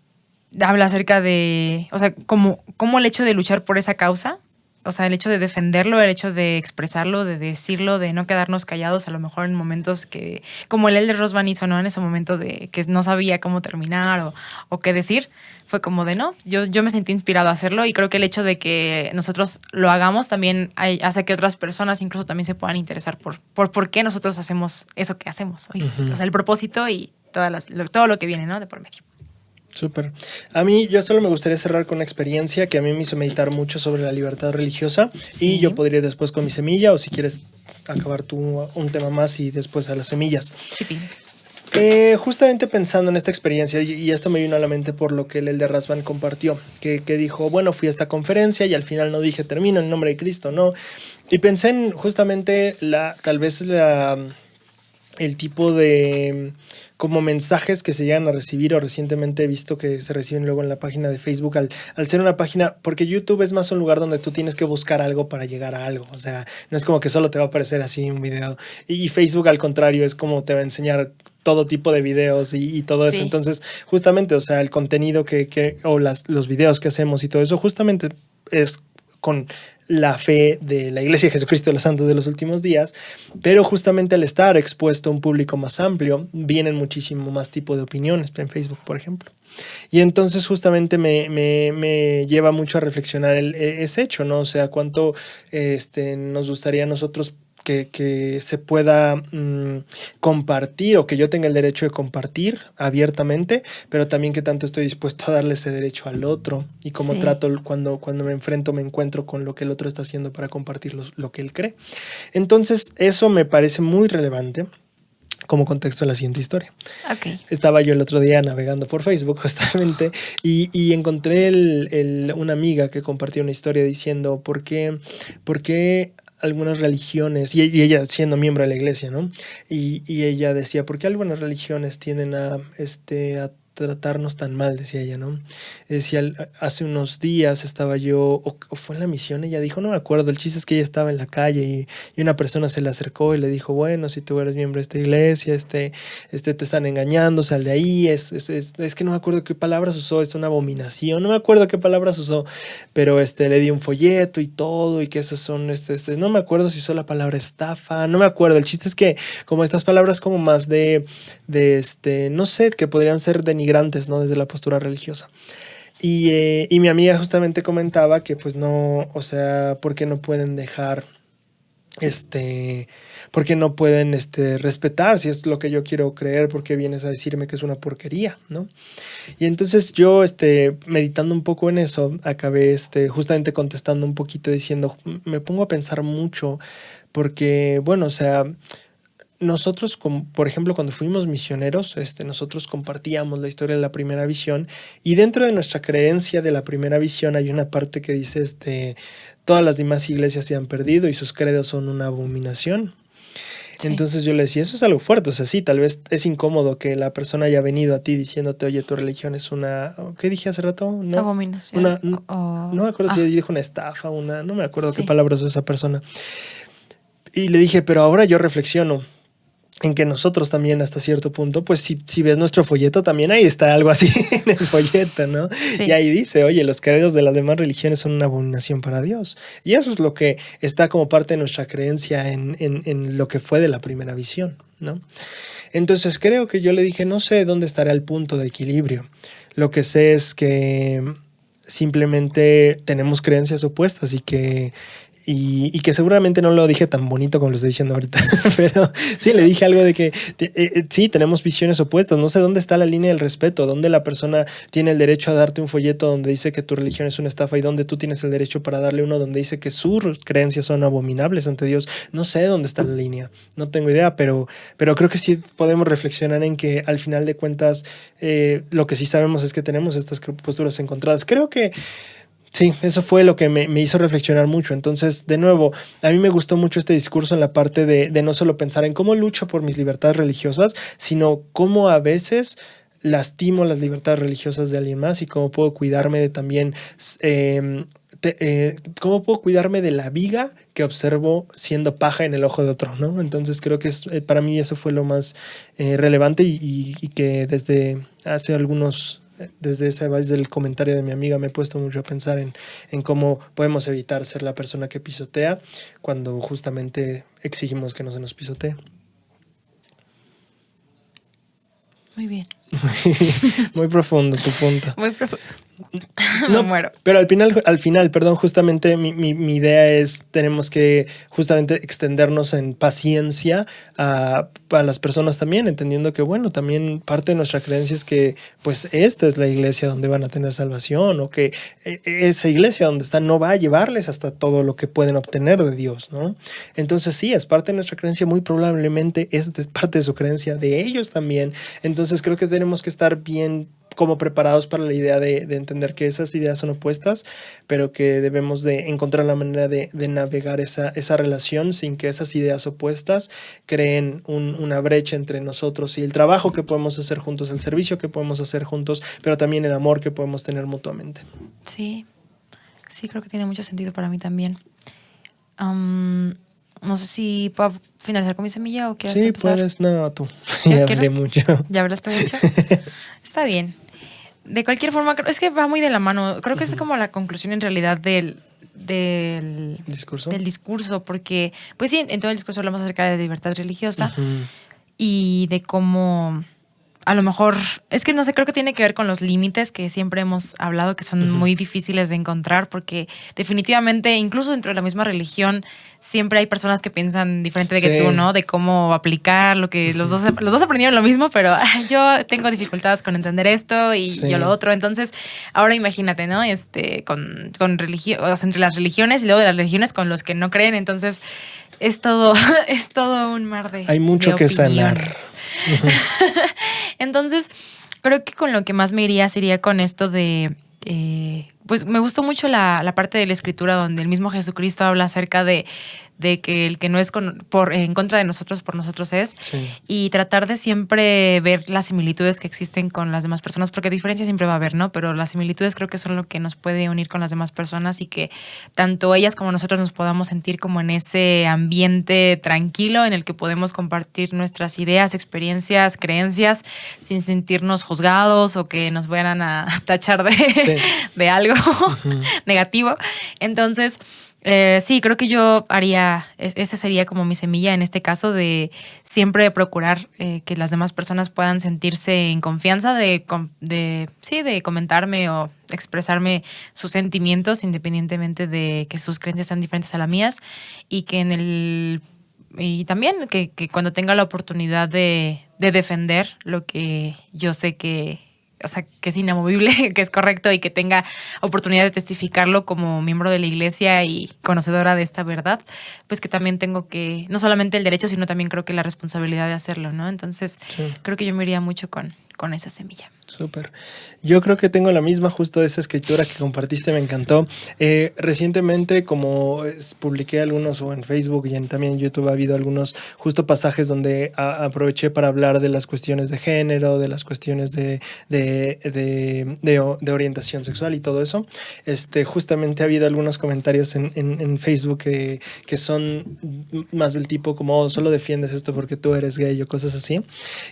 habla acerca de, o sea, como el hecho de luchar por esa causa o sea, el hecho de defenderlo, el hecho de expresarlo, de decirlo, de no quedarnos callados, a lo mejor en momentos que, como el Elder Rosban hizo, ¿no? En ese momento de que no sabía cómo terminar o qué decir, fue como de no, yo me sentí inspirado a hacerlo y creo que el hecho de que nosotros lo hagamos también hace que otras personas incluso también se puedan interesar por qué nosotros hacemos eso que hacemos hoy. O sea, el propósito y todo lo que viene, ¿no? De por medio. Súper. A mí, yo solo me gustaría cerrar con una experiencia que a mí me hizo meditar mucho sobre la libertad religiosa. Sí. Y yo podría ir después con mi semilla, o si quieres acabar tú un tema más y después a las semillas. Sí, justamente pensando en esta experiencia, y esto me vino a la mente por lo que el Elder Rasban compartió, que dijo, bueno, fui a esta conferencia y al final no dije termino en el nombre de Cristo, no. Y pensé en justamente el tipo de como mensajes que se llegan a recibir, o recientemente he visto que se reciben luego en la página de Facebook al ser una página, porque YouTube es más un lugar donde tú tienes que buscar algo para llegar a algo, o sea, no es como que solo te va a aparecer así un video, y Facebook al contrario es como te va a enseñar todo tipo de videos y todo eso. Entonces justamente, o sea, el contenido o los videos que hacemos y todo eso justamente es con la fe de la Iglesia de Jesucristo de los Santos de los Últimos Días, pero justamente al estar expuesto a un público más amplio, vienen muchísimo más tipo de opiniones en Facebook, por ejemplo. Y entonces justamente me lleva mucho a reflexionar ese hecho, ¿no? O sea, cuánto nos gustaría a nosotros que se pueda compartir, o que yo tenga el derecho de compartir abiertamente, pero también que tanto estoy dispuesto a darle ese derecho al otro, y cómo trato cuando me encuentro con lo que el otro está haciendo para compartir lo que él cree. Entonces eso me parece muy relevante como contexto de la siguiente historia. Okay. Estaba yo el otro día navegando por Facebook justamente y encontré una amiga que compartió una historia diciendo por qué algunas religiones, y ella siendo miembro de la iglesia, ¿no? Y ella decía, ¿por qué algunas religiones tienden a tratarnos tan mal? Decía ella, ¿no? Decía, hace unos días estaba yo, o fue en la misión, ella dijo, no me acuerdo, el chiste es que ella estaba en la calle y una persona se le acercó y le dijo, bueno, si tú eres miembro de esta iglesia, te están engañando, sal de ahí, es que no me acuerdo qué palabras usó, es una abominación, no me acuerdo qué palabras usó, pero le di un folleto y todo, y que esas son, no me acuerdo si usó la palabra estafa, no me acuerdo, el chiste es que como estas palabras como más de no sé, que podrían ser denigrantes, ¿no? Desde la postura religiosa. Y mi amiga justamente comentaba que pues no, o sea, ¿por qué no pueden dejar ¿por qué no pueden respetar si es lo que yo quiero creer? ¿Por qué vienes a decirme que es una porquería, no? Y entonces yo, meditando un poco en eso, acabé justamente contestando un poquito diciendo, me pongo a pensar mucho porque, bueno, o sea, nosotros, por ejemplo, cuando fuimos misioneros, nosotros compartíamos la historia de la primera visión, y dentro de nuestra creencia de la primera visión hay una parte que dice, todas las demás iglesias se han perdido y sus credos son una abominación. Sí. Entonces yo le decía, eso es algo fuerte, o sea, sí, tal vez es incómodo que la persona haya venido a ti diciéndote, oye, tu religión es una, ¿qué dije hace rato? ¿No? Abominación. No me acuerdo si dijo una estafa, no me acuerdo qué palabras usó esa persona. Y le dije, pero ahora yo reflexiono en que nosotros también hasta cierto punto, pues si ves nuestro folleto, también ahí está algo así en el folleto, ¿no? Sí. Y ahí dice, oye, los credos de las demás religiones son una abominación para Dios. Y eso es lo que está como parte de nuestra creencia en lo que fue de la primera visión, ¿no? Entonces creo que yo le dije, no sé dónde estará el punto de equilibrio. Lo que sé es que simplemente tenemos creencias opuestas y que seguramente no lo dije tan bonito como lo estoy diciendo ahorita, pero sí, le dije algo de que sí, tenemos visiones opuestas, no sé dónde está la línea del respeto, dónde la persona tiene el derecho a darte un folleto donde dice que tu religión es una estafa y dónde tú tienes el derecho para darle uno donde dice que sus creencias son abominables ante Dios. No sé dónde está la línea, no tengo idea, pero creo que sí podemos reflexionar en que al final de cuentas lo que sí sabemos es que tenemos estas posturas encontradas. Creo que sí, eso fue lo que me hizo reflexionar mucho. Entonces, de nuevo, a mí me gustó mucho este discurso en la parte de no solo pensar en cómo lucho por mis libertades religiosas, sino cómo a veces lastimo las libertades religiosas de alguien más y cómo puedo cuidarme de también, cómo puedo cuidarme de la viga que observo siendo paja en el ojo de otro, ¿no? Entonces creo que para mí eso fue lo más relevante y que desde hace algunos desde el comentario de mi amiga me he puesto mucho a pensar en cómo podemos evitar ser la persona que pisotea cuando justamente exigimos que no se nos pisotee. Muy bien. Muy profundo tu punto. Muy profundo. No, Me muero. pero al final, perdón, justamente mi idea es, tenemos que justamente extendernos en paciencia a las personas también, entendiendo que, bueno, también parte de nuestra creencia es que, pues, esta es la iglesia donde van a tener salvación, o que esa iglesia donde están no va a llevarles hasta todo lo que pueden obtener de Dios, ¿no? Entonces, sí, es parte de nuestra creencia, muy probablemente es parte de su creencia de ellos también. Entonces, creo que tenemos que estar bien como preparados para la idea de entender que esas ideas son opuestas, pero que debemos de encontrar la manera de navegar esa relación sin que esas ideas opuestas creen una brecha entre nosotros y el trabajo que podemos hacer juntos, el servicio que podemos hacer juntos, pero también el amor que podemos tener mutuamente. Sí, creo que tiene mucho sentido para mí también. No sé si puedo finalizar con mi semilla o quieres empezar. Sí, puedes. No, tú. Ya hablé mucho. ¿Ya hablaste mucho? Está bien. De cualquier forma, es que va muy de la mano. Creo que es como la conclusión en realidad del discurso, porque, pues sí, en todo el discurso hablamos acerca de la libertad religiosa y de cómo, a lo mejor, es que no sé, creo que tiene que ver con los límites que siempre hemos hablado, que son muy difíciles de encontrar, porque definitivamente, incluso dentro de la misma religión, siempre hay personas que piensan diferente de que tú, ¿no? De cómo aplicar lo que los dos aprendieron lo mismo, pero yo tengo dificultades con entender esto y yo lo otro. Entonces, ahora imagínate, ¿no? Con religión, o sea, entre las religiones y luego de las religiones con los que no creen. Entonces, es todo un mar de hay mucho que sanar. Entonces, creo que con lo que más me iría sería con esto de... pues me gustó mucho la parte de la escritura donde el mismo Jesucristo habla acerca de que el que no es en contra de nosotros, por nosotros es. Sí. Y tratar de siempre ver las similitudes que existen con las demás personas, porque diferencias siempre va a haber, ¿no? Pero las similitudes creo que son lo que nos puede unir con las demás personas y que tanto ellas como nosotros nos podamos sentir como en ese ambiente tranquilo en el que podemos compartir nuestras ideas, experiencias, creencias, sin sentirnos juzgados o que nos vayan a tachar de algo negativo. Entonces... sí, creo que yo haría, esa sería como mi semilla en este caso de siempre procurar que las demás personas puedan sentirse en confianza de comentarme o expresarme sus sentimientos independientemente de que sus creencias sean diferentes a las mías y que y también que cuando tenga la oportunidad de defender lo que yo sé que es inamovible, que es correcto y que tenga oportunidad de testificarlo como miembro de la iglesia y conocedora de esta verdad, pues que también tengo que, no solamente el derecho, sino también creo que la responsabilidad de hacerlo, ¿no? Entonces, creo que yo me iría mucho con esa semilla. Súper. Yo creo que tengo la misma justo de esa escritura que compartiste, me encantó. Recientemente, como publiqué algunos o en Facebook y también en YouTube ha habido algunos justo pasajes donde aproveché para hablar de las cuestiones de género, de las cuestiones de orientación sexual y todo eso. Justamente ha habido algunos comentarios en Facebook que son más del tipo como solo defiendes esto porque tú eres gay o cosas así,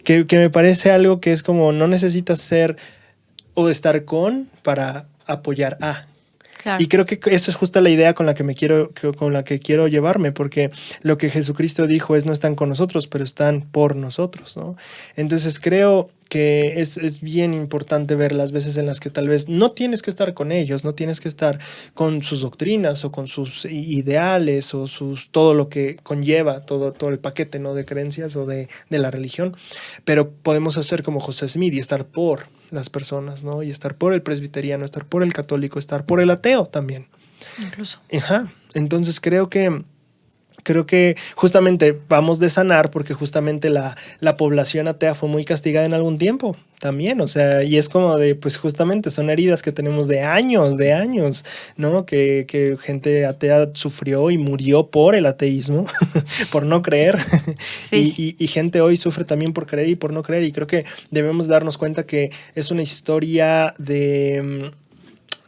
que me parece algo que es como no necesitas ser o estar para apoyar a. Claro. Y creo que eso es justo la idea con la que quiero llevarme, porque lo que Jesucristo dijo es no están con nosotros, pero están por nosotros, ¿no? Entonces creo que es bien importante ver las veces en las que tal vez no tienes que estar con ellos, no tienes que estar con sus doctrinas o con sus ideales o todo lo que conlleva, todo el paquete, ¿no? De creencias o de la religión, pero podemos hacer como José Smith y estar por las personas, ¿no? Y estar por el presbiteriano, estar por el católico, estar por el ateo también. Incluso. Ajá. Entonces creo que justamente vamos de sanar porque justamente la población atea fue muy castigada en algún tiempo también, o sea, y es como pues justamente son heridas que tenemos de años, ¿no? Que gente atea sufrió y murió por el ateísmo, por no creer. Sí. Y gente hoy sufre también por creer y por no creer, y creo que debemos darnos cuenta que es una historia de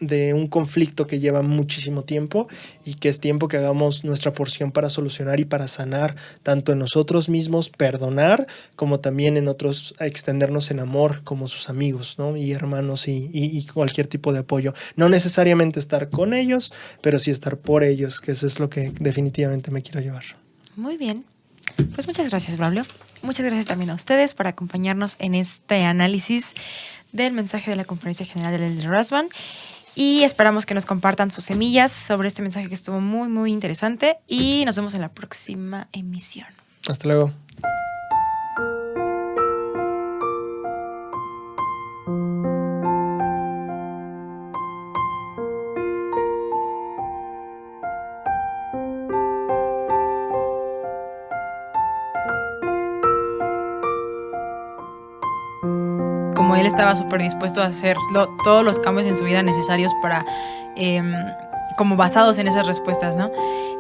de un conflicto que lleva muchísimo tiempo y que es tiempo que hagamos nuestra porción para solucionar y para sanar, tanto en nosotros mismos, perdonar, como también en otros, extendernos en amor como sus amigos, ¿no? Y hermanos y cualquier tipo de apoyo. No necesariamente estar con ellos, pero sí estar por ellos, que eso es lo que definitivamente me quiero llevar. Muy bien. Pues muchas gracias, Braulio. Muchas gracias también a ustedes por acompañarnos en este análisis del mensaje de la Conferencia General del Elder Rasband. Y esperamos que nos compartan sus semillas sobre este mensaje que estuvo muy, muy interesante. Y nos vemos en la próxima emisión. Hasta luego. Como él estaba súper dispuesto a hacer todos los cambios en su vida necesarios para, como basados en esas respuestas, ¿no?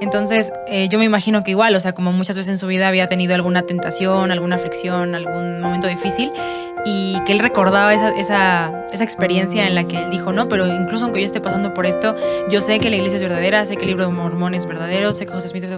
Entonces, yo me imagino que igual, o sea, como muchas veces en su vida había tenido alguna tentación, alguna aflicción, algún momento difícil, y que él recordaba esa experiencia en la que él dijo, no, pero incluso aunque yo esté pasando por esto, yo sé que la iglesia es verdadera, sé que el libro de Mormón es verdadero, sé que José Smith es